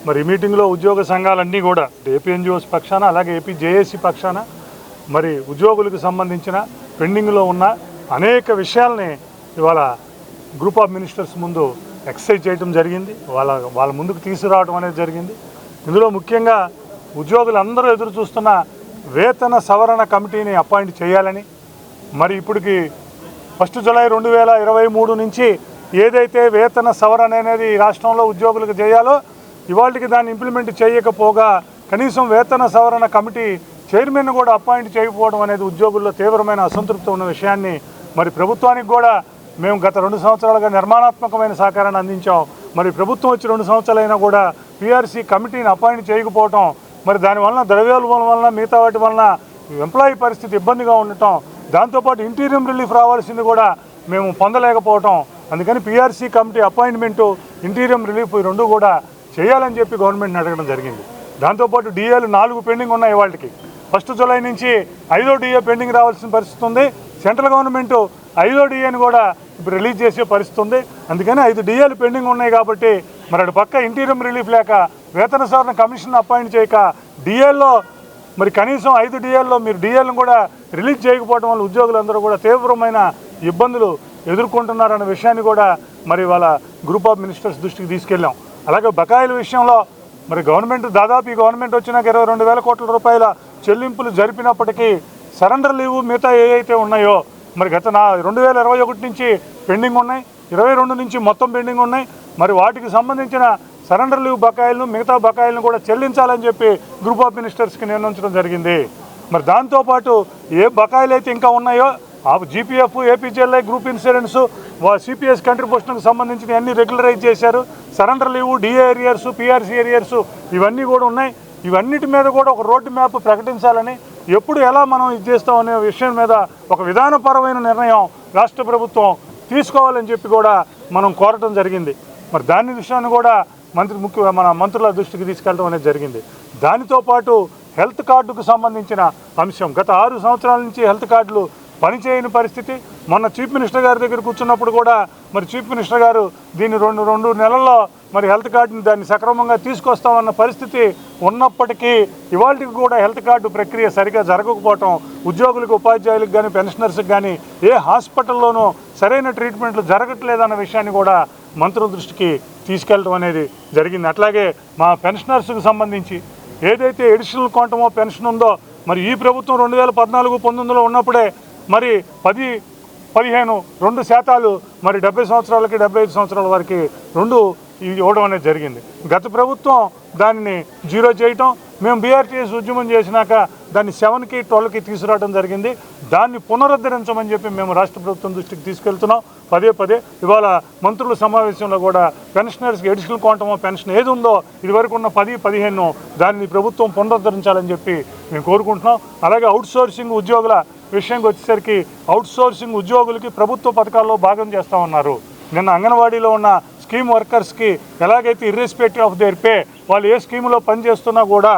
మరి ఈ మీటింగ్లో ఉద్యోగ సంఘాలన్నీ కూడా ఏపీ ఎన్జిఓస్ పక్షాన అలాగే ఏపీ జేఏసీ పక్షాన మరి ఉద్యోగులకు సంబంధించిన పెండింగ్లో ఉన్న అనేక విషయాల్ని ఇవాళ గ్రూప్ ఆఫ్ మినిస్టర్స్ ముందు ఎక్సర్సైజ్ చేయడం జరిగింది, వాళ్ళ ముందుకు తీసుకురావడం అనేది జరిగింది. ఇందులో ముఖ్యంగా ఉద్యోగులందరూ ఎదురు చూస్తున్న వేతన సవరణ కమిటీని అపాయింట్ చేయాలని, మరి ఇప్పటికి 1 జూలై 2023 నుంచి ఏదైతే వేతన సవరణ అనేది రాష్ట్రంలో ఉద్యోగులకు చేయాలో ఇవాళకి దాన్ని ఇంప్లిమెంట్ చేయకపోగా కనీసం వేతన సవరణ కమిటీ చైర్మన్ కూడా అపాయింట్ చేయకపోవడం అనేది ఉద్యోగుల్లో తీవ్రమైన అసంతృప్తి ఉన్న విషయాన్ని మరి ప్రభుత్వానికి కూడా మేము గత 2 సంవత్సరాలుగా నిర్మాణాత్మకమైన సహకారాన్ని అందించాం. మరి ప్రభుత్వం వచ్చి 2 సంవత్సరాలైనా కూడా పిఆర్సీ కమిటీని అపాయింట్ చేయకపోవటం, మరి దానివలన ద్రవ్యోల్బణం వలన మిగతా వాటి వలన ఎంప్లాయీ పరిస్థితి ఇబ్బందిగా ఉండటం, దాంతోపాటు ఇంటీరియం రిలీఫ్ రావాల్సింది కూడా మేము పొందలేకపోవటం, అందుకని PRC committee appointment interim relief ఈ 2 కూడా చేయాలని చెప్పి గవర్నమెంట్ని అడగడం జరిగింది. దాంతోపాటు డిఏలు 4 పెండింగ్ ఉన్నాయి. వాళ్ళకి 1 జూలై నుంచి 5వ డిఏ పెండింగ్ రావాల్సిన పరిస్థితి ఉంది. సెంట్రల్ గవర్నమెంట్ 5వ డిఏని కూడా ఇప్పుడు రిలీజ్ చేసే పరిస్థితి ఉంది. అందుకని 5 డిఏలు పెండింగ్ ఉన్నాయి కాబట్టి మరి అటు పక్క ఇంటీరియం రిలీఫ్ లేక వేతన సవరణ కమిషన్ అపాయింట్ చేయక డిఏల్లో మరి కనీసం 5 డిఏల్లో మీరు డిఏలను కూడా రిలీజ్ చేయకపోవడం వల్ల ఉద్యోగులందరూ కూడా తీవ్రమైన ఇబ్బందులు ఎదుర్కొంటున్నారన్న విషయాన్ని కూడా మరి వాళ్ళ గ్రూప్ ఆఫ్ మినిస్టర్స్ దృష్టికి తీసుకెళ్ళాం. అలాగే బకాయిల విషయంలో మరి గవర్నమెంట్ దాదాపు ఈ గవర్నమెంట్ వచ్చినాక 22,000 కోట్ల రూపాయల చెల్లింపులు జరిపినప్పటికీ సరెండర్ లీవ్ మిగతా ఏవైతే ఉన్నాయో మరి గత 2021 నుంచి పెండింగ్ ఉన్నాయి, 22 నుంచి మొత్తం పెండింగ్ ఉన్నాయి. మరి వాటికి సంబంధించిన సరెండర్ లీవ్ బకాయిలను మిగతా బకాయిలను కూడా చెల్లించాలని చెప్పి గ్రూప్ ఆఫ్ మినిస్టర్స్కి నిర్ణయించడం జరిగింది. మరి దాంతోపాటు ఏ బకాయిలు అయితే ఇంకా ఉన్నాయో ఆ GPF, APGLI, group insurance, CPS కంట్రిబ్యూషన్కి సంబంధించిన అన్ని రెగ్యులరైజ్ చేశారు. Surrender leave, DA arrears, PRC arrears ఇవన్నీ కూడా ఉన్నాయి. ఇవన్నిటి మీద కూడా ఒక రోడ్ మ్యాప్ ప్రకటించాలని, ఎప్పుడు ఎలా మనం ఇది చేస్తామనే విషయం మీద ఒక విధానపరమైన నిర్ణయం రాష్ట్ర ప్రభుత్వం తీసుకోవాలని చెప్పి కూడా మనం కోరటం జరిగింది. మరి దాని విషయాన్ని కూడా మన మంత్రుల దృష్టికి తీసుకెళ్ళడం అనేది జరిగింది. దానితో పాటు హెల్త్ కార్డుకు సంబంధించిన అంశం, గత 6 సంవత్సరాల నుంచి హెల్త్ కార్డులు పనిచేయని పరిస్థితి. మొన్న చీఫ్ మినిస్టర్ గారి దగ్గర కూర్చున్నప్పుడు కూడా మరి చీఫ్ మినిస్టర్ గారు దీన్ని రెండు నెలల్లో మరి హెల్త్ కార్డుని దాన్ని సక్రమంగా తీసుకొస్తామన్న పరిస్థితి ఉన్నప్పటికీ ఇవాళకి కూడా హెల్త్ కార్డు ప్రక్రియ సరిగా జరగకపోవటం, ఉద్యోగులకు, ఉపాధ్యాయులకు కానీ పెన్షనర్స్కి కానీ ఏ హాస్పిటల్లోనూ సరైన ట్రీట్మెంట్లు జరగట్లేదన్న విషయాన్ని కూడా మంత్రుల దృష్టికి తీసుకెళ్ళడం అనేది జరిగింది. అట్లాగే మా పెన్షనర్స్కి సంబంధించి ఏదైతే ఎడిషనల్ క్వాంటమ్ ఆఫ్ పెన్షన్ ఉందో మరి ఈ ప్రభుత్వం 2014-19లో ఉన్నప్పుడే మరి 10-15-2% మరి 70 సంవత్సరాలకి 75 సంవత్సరాల వరకు 2 ఇవ్వడం అనేది జరిగింది. గత ప్రభుత్వం దాన్ని 0 చేయటం, మేము బీఆర్టీఎస్ ఉద్యమం చేసినాక దాన్ని 7కి 12కి తీసుకురావడం జరిగింది. దాన్ని పునరుద్ధరించమని చెప్పి మేము రాష్ట్ర ప్రభుత్వం దృష్టికి తీసుకెళ్తున్నాం పదే. ఇవాళ మంత్రుల సమావేశంలో కూడా పెన్షనర్స్కి ఎడిషనల్ క్వాంటమ్ ఆఫ్ పెన్షన్ ఏది ఉందో ఇదివరకు ఉన్న 10-15 దాన్ని ప్రభుత్వం పునరుద్ధరించాలని చెప్పి మేము కోరుకుంటున్నాం. అలాగే అవుట్సోర్సింగ్ ఉద్యోగుల విషయంకి వచ్చేసరికి అవుట్సోర్సింగ్ ఉద్యోగులకి ప్రభుత్వ పథకాల్లో భాగం చేస్తూ ఉన్నారు. నిన్న అంగన్వాడీలో ఉన్న స్కీమ్ వర్కర్స్కి ఎలాగైతే ఇర్రెస్పెక్టివ్ ఆఫ్ దేర్ పే వాళ్ళు ఏ స్కీములో పనిచేస్తున్నా కూడా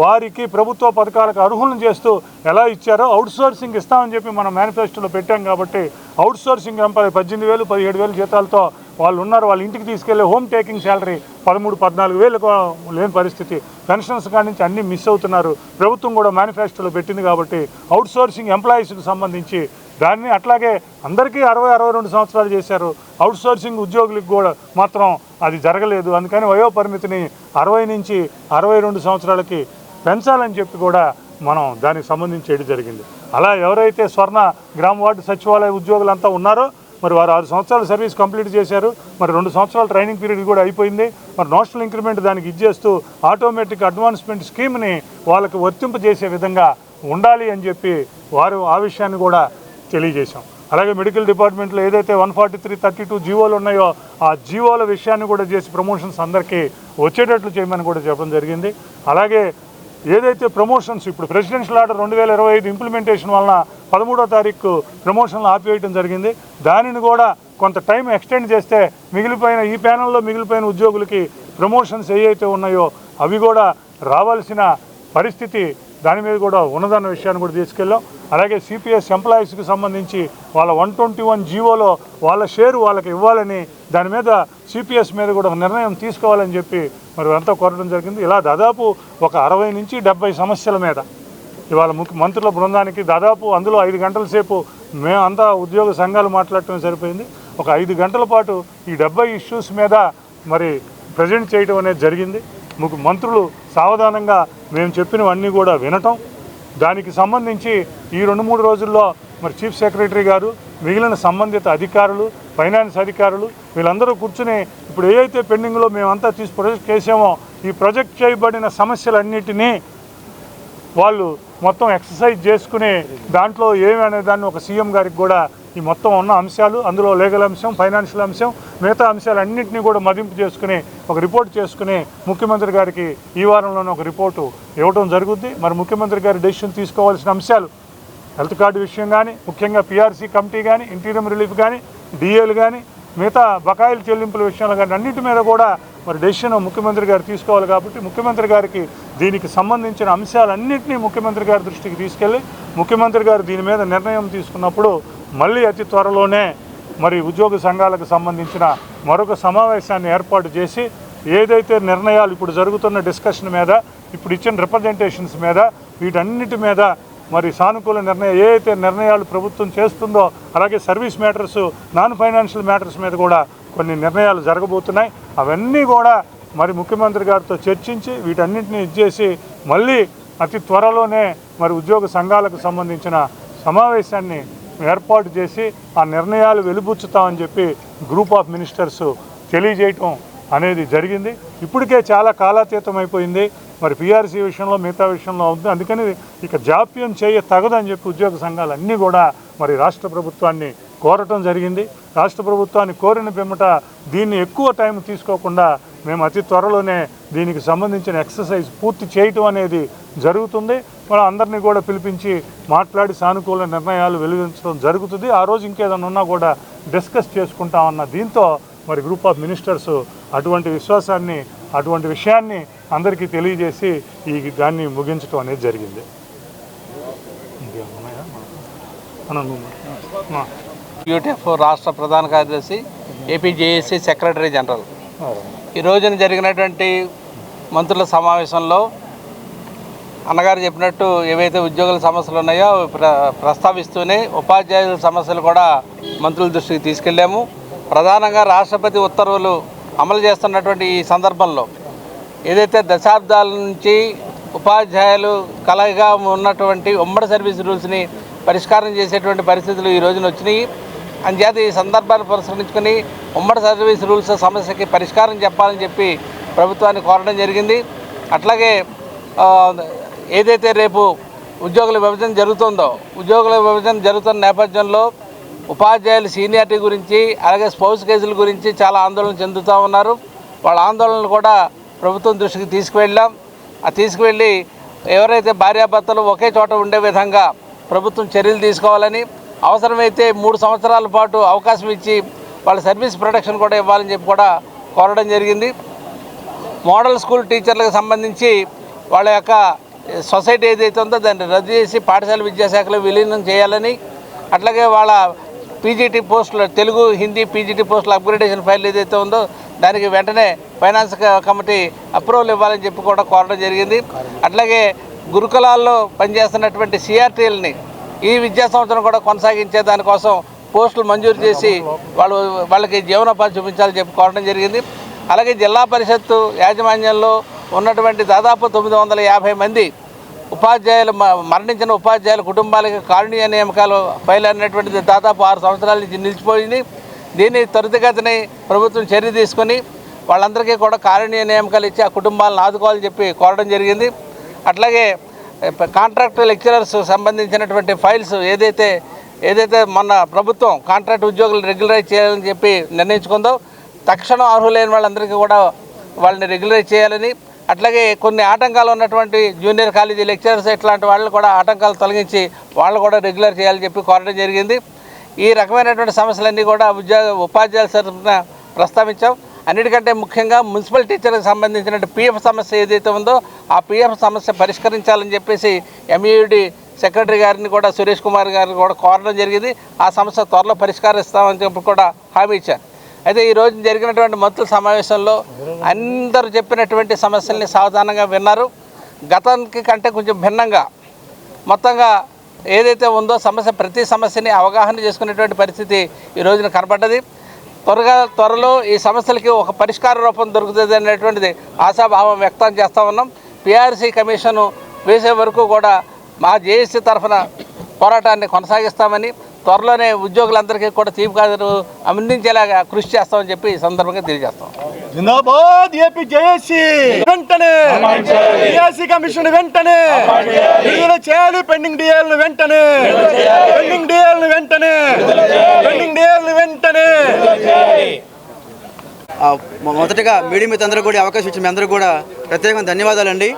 వారికి ప్రభుత్వ పథకాలకు అర్హులను చేస్తూ ఎలా ఇచ్చారో అవుట్సోర్సింగ్ ఇస్తామని చెప్పి మనం మేనిఫెస్టోలో పెట్టాం. కాబట్టి అవుట్సోర్సింగ్ ఎంప్లాయీ 18,000, 17,000 జీతాలతో వాళ్ళు ఉన్నారు. వాళ్ళ ఇంటికి తీసుకెళ్లే హోమ్ టేకింగ్ శాలరీ 13-14,000 లేని పరిస్థితి. పెన్షన్స్ కాడి నుంచి అన్నీ మిస్ అవుతున్నారు. ప్రభుత్వం కూడా మేనిఫెస్టోలో పెట్టింది. కాబట్టి అవుట్సోర్సింగ్ ఎంప్లాయీస్కి సంబంధించి దాన్ని అట్లాగే అందరికీ 60-62 సంవత్సరాలు చేశారు. అవుట్సోర్సింగ్ ఉద్యోగులకు కూడా మాత్రం అది జరగలేదు. అందుకని వయోపరిమితిని 60 నుంచి 62 సంవత్సరాలకి పెంచాలని చెప్పి కూడా మనం దానికి సంబంధించి జరిగింది. అలా ఎవరైతే స్వర్ణ గ్రామ వార్డు సచివాలయ ఉద్యోగులంతా ఉన్నారో మరి వారు 6 సంవత్సరాలు సర్వీస్ కంప్లీట్ చేశారు. మరి 2 సంవత్సరాల ట్రైనింగ్ పీరియడ్ కూడా అయిపోయింది. మరి నేషనల్ ఇంక్రిమెంట్ దానికి ఇచ్చేస్తూ ఆటోమేటిక్ అడ్వాన్స్మెంట్ స్కీమ్ని వాళ్ళకి వర్తింపజేసే విధంగా ఉండాలి అని చెప్పి వారు ఆ విషయాన్ని కూడా తెలియజేశాం. అలాగే మెడికల్ డిపార్ట్మెంట్లో ఏదైతే 143-32 జీవోలు ఉన్నాయో ఆ జీవోల విషయాన్ని కూడా చేసి ప్రమోషన్స్ అందరికీ వచ్చేటట్లు చేయమని కూడా చెప్పడం జరిగింది. అలాగే ఏదైతే ప్రమోషన్స్ ఇప్పుడు ప్రెసిడెన్షియల్ ఆర్డర్ 2025 ఇంప్లిమెంటేషన్ వలన 13వ తారీఖు ప్రమోషన్లు ఆపివేయడం జరిగింది. దానిని కూడా కొంత టైం ఎక్స్టెండ్ చేస్తే మిగిలిపోయిన ఈ ప్యానెల్లో మిగిలిపోయిన ఉద్యోగులకి ప్రమోషన్స్ ఏవైతే ఉన్నాయో అవి కూడా రావాల్సిన పరిస్థితి దాని మీద కూడా ఉన్నదన్న విషయాన్ని కూడా తీసుకెళ్ళాం. అలాగే సిపిఎస్ ఎంప్లాయీస్కి సంబంధించి వాళ్ళ 121 జీవోలో వాళ్ళ షేరు వాళ్ళకి ఇవ్వాలని దాని మీద సిపిఎస్ మీద కూడా నిర్ణయం తీసుకోవాలని చెప్పి మరి అంతా కోరడం జరిగింది. ఇలా దాదాపు ఒక 60 నుంచి 70 సమస్యల మీద ఇవాళ మంత్రుల బృందానికి దాదాపు అందులో 5 గంటల సేపు మేమంతా ఉద్యోగ సంఘాలు మాట్లాడటం సరిపోయింది. ఒక 5 గంటల పాటు ఈ 70 ఇష్యూస్ మీద మరి ప్రజెంట్ చేయడం అనేది జరిగింది. మంత్రులు సావధానంగా మేము చెప్పినవన్నీ కూడా వినటం, దానికి సంబంధించి ఈ 2-3 రోజుల్లో మరి చీఫ్ సెక్రటరీ గారు, మిగిలిన సంబంధిత అధికారులు, ఫైనాన్స్ అధికారులు వీళ్ళందరూ కూర్చుని ఇప్పుడు ఏదైతే పెండింగ్లో మేమంతా తీసి ప్రొజెక్ట్ చేసామో ఈ ప్రొజెక్ట్ చేయబడిన సమస్యలన్నిటినీ వాళ్ళు మొత్తం ఎక్సర్సైజ్ చేసుకుని దాంట్లో ఏమి అనే దాన్ని ఒక సీఎం గారికి కూడా ఈ మొత్తం ఉన్న అంశాలు, అందులో లీగల్ అంశం, ఫైనాన్షియల్ అంశం, మిగతా అంశాలన్నింటినీ కూడా మదింపు చేసుకుని ఒక రిపోర్ట్ చేసుకుని ముఖ్యమంత్రి గారికి ఈ వారంలోనే ఒక రిపోర్టు ఇవ్వడం జరుగుద్ది. మరి ముఖ్యమంత్రి గారి డెసిషన్ తీసుకోవాల్సిన అంశాలు హెల్త్ కార్డు విషయం కానీ, ముఖ్యంగా పిఆర్సీ కమిటీ కానీ, ఇంటీరియం రిలీఫ్ కానీ, డిఏలు కానీ, మిగతా బకాయిల చెల్లింపుల విషయంలో కానీ అన్నింటి మీద కూడా మరి డెసిషన్ ముఖ్యమంత్రి గారు తీసుకోవాలి. కాబట్టి ముఖ్యమంత్రి గారికి దీనికి సంబంధించిన అంశాలన్నింటినీ ముఖ్యమంత్రి గారి దృష్టికి తీసుకెళ్ళి ముఖ్యమంత్రి గారు దీని మీద నిర్ణయం తీసుకున్నప్పుడు మళ్ళీ అతి త్వరలోనే మరి ఉద్యోగ సంఘాలకు సంబంధించిన మరొక సమావేశాన్ని ఏర్పాటు చేసి ఏదైతే నిర్ణయాలు ఇప్పుడు జరుగుతున్న డిస్కషన్ మీద, ఇప్పుడు ఇచ్చిన రిప్రజెంటేషన్స్ మీద, వీటన్నిటి మీద మరి సానుకూల ఏదైతే నిర్ణయాలు ప్రభుత్వం చేస్తుందో అలాగే service matters, non financial matters మీద కూడా కొన్ని నిర్ణయాలు జరగబోతున్నాయి. అవన్నీ కూడా మరి ముఖ్యమంత్రి గారితో చర్చించి వీటన్నింటినీ ఇచ్చేసి మళ్ళీ అతి త్వరలోనే మరి ఉద్యోగ సంఘాలకు సంబంధించిన సమావేశాన్ని ఏర్పాటు చేసి ఆ నిర్ణయాలు వెలుబుచ్చుతామని చెప్పి గ్రూప్ ఆఫ్ మినిస్టర్స్ తెలియజేయటం అనేది జరిగింది. ఇప్పటికే చాలా కాలాతీతం అయిపోయింది. మరి పిఆర్సీ విషయంలో, మిగతా విషయంలో ఉంది. అందుకని ఇక జాప్యం తగదని చెప్పి ఉద్యోగ సంఘాలు అన్నీ కూడా మరి రాష్ట్ర ప్రభుత్వాన్ని కోరటం జరిగింది. రాష్ట్ర ప్రభుత్వాన్ని కోరిన పిమ్మట దీన్ని ఎక్కువ టైం తీసుకోకుండా మేము అతి త్వరలోనే దీనికి సంబంధించిన ఎక్సర్సైజ్ పూర్తి చేయటం అనేది జరుగుతుంది. మనం అందరినీ కూడా పిలిపించి మాట్లాడి సానుకూల నిర్ణయాలు వెలువరించడం జరుగుతుంది. ఆ రోజు ఇంకేదైనా ఉన్నా కూడా డిస్కస్ చేసుకుంటామన్న దీంతో మరి గ్రూప్ ఆఫ్ మినిస్టర్స్ అటువంటి విశ్వాసాన్ని, అటువంటి విషయాన్ని అందరికీ తెలియజేసి ఈ దాన్ని ముగించడం అనేది జరిగింది. యూటీఎఫ్ రాష్ట్ర ప్రధాన కార్యదర్శి, ఏపీజేఏసీ సెక్రటరీ జనరల్. ఈ రోజున జరిగినటువంటి మంత్రుల సమావేశంలో అన్నగారు చెప్పినట్టు ఏవైతే ఉద్యోగుల సమస్యలు ఉన్నాయో ప్రస్తావిస్తూనే ఉపాధ్యాయుల సమస్యలు కూడా మంత్రుల దృష్టికి తీసుకెళ్ళాము. ప్రధానంగా రాష్ట్రపతి ఉత్తర్వులు అమలు చేస్తున్నటువంటి ఈ సందర్భంలో ఏదైతే దశాబ్దాల నుంచి ఉపాధ్యాయులు కలగా ఉన్నటువంటి ఉమ్మడి సర్వీస్ రూల్స్ని పరిష్కారం చేసేటువంటి పరిస్థితులు ఈ రోజున వచ్చినాయి. అంచేత ఈ సందర్భాన్ని పురస్కరించుకొని ఉమ్మడి సర్వీస్ రూల్స్ సమస్యకి పరిష్కారం చెప్పాలని చెప్పి ప్రభుత్వాన్ని కోరడం జరిగింది. అట్లాగే ఏదైతే రేపు ఉద్యోగుల విభజన జరుగుతున్న నేపథ్యంలో ఉపాధ్యాయుల సీనియారిటీ గురించి అలాగే స్పౌస్ కేసుల గురించి చాలా ఆందోళన చెందుతూ ఉన్నారు. వాళ్ళ ఆందోళనలు కూడా ప్రభుత్వం దృష్టికి తీసుకువెళ్ళి ఎవరైతే భార్యాభర్తలు ఒకే చోట ఉండే విధంగా ప్రభుత్వం చర్యలు తీసుకోవాలని, అవసరమైతే 3 సంవత్సరాల పాటు అవకాశం ఇచ్చి వాళ్ళ సర్వీస్ ప్రొటెక్షన్ కూడా ఇవ్వాలని చెప్పి కూడా కోరడం జరిగింది. మోడల్ స్కూల్ టీచర్లకు సంబంధించి వాళ్ళ యొక్క సొసైటీ ఏదైతే ఉందో దాన్ని రద్దు చేసి పాఠశాల విద్యాశాఖలో విలీనం చేయాలని, అట్లాగే వాళ్ళ పీజీటీ పోస్టులు, తెలుగు హిందీ పీజీటీ పోస్టుల అప్గ్రేడేషన్ ఫైల్ ఏదైతే ఉందో దానికి వెంటనే ఫైనాన్స్ కమిటీ అప్రూవల్ ఇవ్వాలని చెప్పి కూడా కోరడం జరిగింది. అట్లాగే గురుకులాల్లో పనిచేస్తున్నటువంటి సిఆర్టీలని ఈ విద్యా సంవత్సరం కూడా కొనసాగించే దానికోసం పోస్టులు మంజూరు చేసి వాళ్ళకి జీవనోపాధి చూపించాలని చెప్పి కోరడం జరిగింది. అలాగే జిల్లా పరిషత్తు యాజమాన్యంలో ఉన్నటువంటి దాదాపు 950 మంది ఉపాధ్యాయులు, మరణించిన ఉపాధ్యాయుల కుటుంబాలకి కారుణ్య నియామకాలు ఫైల్ అనేటువంటిది దాదాపు 6 సంవత్సరాల నుంచి నిలిచిపోయింది. దీన్ని త్వరితగతిని ప్రభుత్వం చర్య తీసుకొని వాళ్ళందరికీ కూడా కారుణ్య నియామకాలు ఇచ్చి ఆ కుటుంబాలను ఆదుకోవాలని చెప్పి కోరడం జరిగింది. అట్లాగే కాంట్రాక్ట్ లెక్చరర్స్ సంబంధించినటువంటి ఫైల్స్ ఏదైతే మొన్న ప్రభుత్వం కాంట్రాక్ట్ ఉద్యోగులు రెగ్యులరైజ్ చేయాలని చెప్పి నిర్ణయించుకుందో తక్షణం అర్హులైన వాళ్ళందరికీ కూడా వాళ్ళని రెగ్యులరైజ్ చేయాలని, అట్లాగే కొన్ని ఆటంకాలు ఉన్నటువంటి జూనియర్ కాలేజీ లెక్చరర్స్ ఇట్లాంటి వాళ్ళు కూడా ఆటంకాలు తొలగించి వాళ్ళు కూడా రెగ్యులర్ చేయాలని చెప్పి కోరడం జరిగింది. ఈ రకమైనటువంటి సమస్యలన్నీ కూడా ఉపాధ్యాయుల తరఫున ప్రస్తావించాం. అన్నిటికంటే ముఖ్యంగా మున్సిపల్ టీచర్లకు సంబంధించిన పిఎఫ్ సమస్య ఏదైతే ఉందో ఆ పిఎఫ్ సమస్య పరిష్కరించాలని చెప్పేసి ఎంఈడి సెక్రటరీ గారిని కూడా, సురేష్ కుమార్ గారిని కూడా కోరడం జరిగింది. ఆ సమస్య త్వరలో పరిష్కరిస్తామని చెప్పి కూడా హామీ ఇచ్చారు. అయితే ఈరోజు జరిగినటువంటి మంత్రుల సమావేశంలో అందరూ చెప్పినటువంటి సమస్యల్ని సావధానంగా విన్నారు. గతానికి కంటే కొంచెం భిన్నంగా మొత్తంగా ఏదైతే ఉందో ప్రతి సమస్యని అవగాహన చేసుకునేటువంటి పరిస్థితి ఈ రోజున కనపడ్డది. త్వరలో ఈ సమస్యలకి ఒక పరిష్కార రూపం దొరుకుతుంది అనేటువంటిది ఆశాభావం వ్యక్తం చేస్తూ ఉన్నాం. పిఆర్సీ కమిషను వేసే వరకు కూడా మా జేఏసీ తరఫున పోరాటాన్ని కొనసాగిస్తామని, త్వరలోనే ఉద్యోగులందరికీ కూడా తీపి కబురు అందించేలాగా కృషి చేస్తామని చెప్పి ఈ సందర్భంగా తెలియజేస్తాం. జిందాబాద్ ఏపీ జేఏసీ వెంటనే జేఏసీ కమిషన్ వెంటనే విడుదల చేయాలి. పెండింగ్ డిఎల్ వెంటనే పెండింగ్ డిఎల్ వెంటనే పెండింగ్ డిఎల్ వెంటనే. మొదటగా మీడియా మిత్రులందరూ కూడా అవకాశం ఇచ్చిన మీ అందరూ కూడా ప్రత్యేకంగా ధన్యవాదాలండి.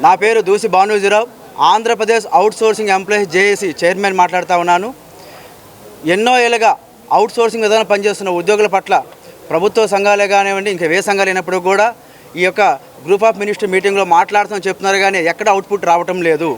నా పేరు Doosi Bhanujirao, Andhra Pradesh outsourcing employees JAC chairman మాట్లాడుతూ ఉన్నాను. ఎన్నో ఏళ్ళుగా అవుట్ సోర్సింగ్ విధానం పనిచేస్తున్న ఉద్యోగుల పట్ల ప్రభుత్వ సంఘాలే కానివ్వండి, ఇంకా ఏ సంఘాలు అయినప్పుడు కూడా ఈ యొక్క గ్రూప్ ఆఫ్ మినిస్టర్ మీటింగ్లో మాట్లాడుతామని చెప్తున్నారు, కానీ ఎక్కడ అవుట్పుట్ రావటం లేదు.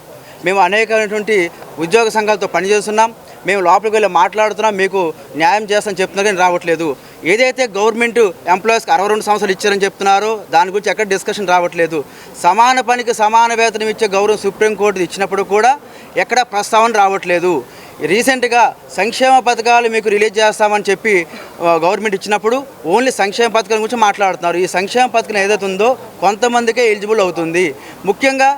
మేము అనేకమైనటువంటి ఉద్యోగ సంఘాలతో పనిచేస్తున్నాం, మేము లోపలికి వెళ్ళి మాట్లాడుతున్నాం, మీకు న్యాయం చేస్తామని చెప్తున్నారు, కానీ రావట్లేదు. ఏదైతే గవర్నమెంట్ ఎంప్లాయీస్కి 62 సంవత్సరాలు ఇచ్చారని చెప్తున్నారో దాని గురించి ఎక్కడ డిస్కషన్ రావట్లేదు. సమాన పనికి సమాన వేతనం ఇచ్చే గౌరవం సుప్రీంకోర్టు ఇచ్చినప్పుడు కూడా ఎక్కడ ప్రస్తావన రావట్లేదు. రీసెంట్గా సంక్షేమ పథకాలు మీకు రిలీజ్ చేస్తామని చెప్పి గవర్నమెంట్ ఇచ్చినప్పుడు ఓన్లీ సంక్షేమ పథకాల గురించి మాట్లాడుతున్నారు. ఈ సంక్షేమ పథకం ఏదైతే ఉందో కొంతమందికే ఎలిజిబుల్ అవుతుంది. ముఖ్యంగా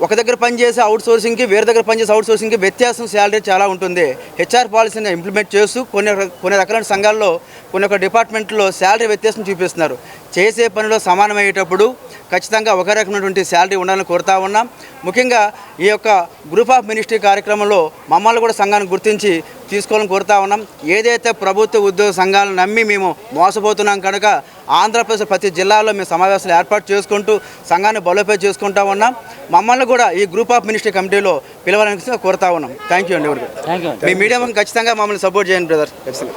ఒక దగ్గర పనిచేసే అవుట్ సోర్సింగ్కి వేరే దగ్గర పనిచేసే అవుట్ సోర్సింగ్కి వ్యత్యాసం శాలరీ చాలా ఉంటుంది. హెచ్ఆర్ పాలసీని ఇంప్లిమెంట్ చేస్తూ కొన్ని రకాల సంఘాల్లో కొన్ని డిపార్ట్మెంట్లో శాలరీ వ్యత్యాసం చూపిస్తున్నారు. చేసే పనిలో సమానమయ్యేటప్పుడు ఖచ్చితంగా ఒక రకమైనటువంటి శాలరీ ఉండాలని కోరుతా ఉన్నాం. ముఖ్యంగా ఈ యొక్క గ్రూప్ ఆఫ్ మినిస్ట్రీ కార్యక్రమంలో మమ్మల్ని కూడా సంఘాన్ని గుర్తించి తీసుకోవాలని కోరుతా ఉన్నాం. ఏదైతే ప్రభుత్వ ఉద్యోగ సంఘాలను నమ్మి మేము మోసపోతున్నాం కనుక ఆంధ్రప్రదేశ్ ప్రతి జిల్లాలో మేము సమావేశాలు ఏర్పాటు చేసుకుంటూ సంఘాన్ని బలోపేతం చేసుకుంటా ఉన్నాం. మమ్మల్ని కూడా ఈ గ్రూప్ ఆఫ్ మినిస్ట్రీ కమిటీలో పిలవాలని కోరుతా ఉన్నాం. థ్యాంక్ యూ అండి. మీ మీడియా ఖచ్చితంగా మమ్మల్ని సపోర్ట్ చేయండి బ్రదర్. ఖచ్చితంగా.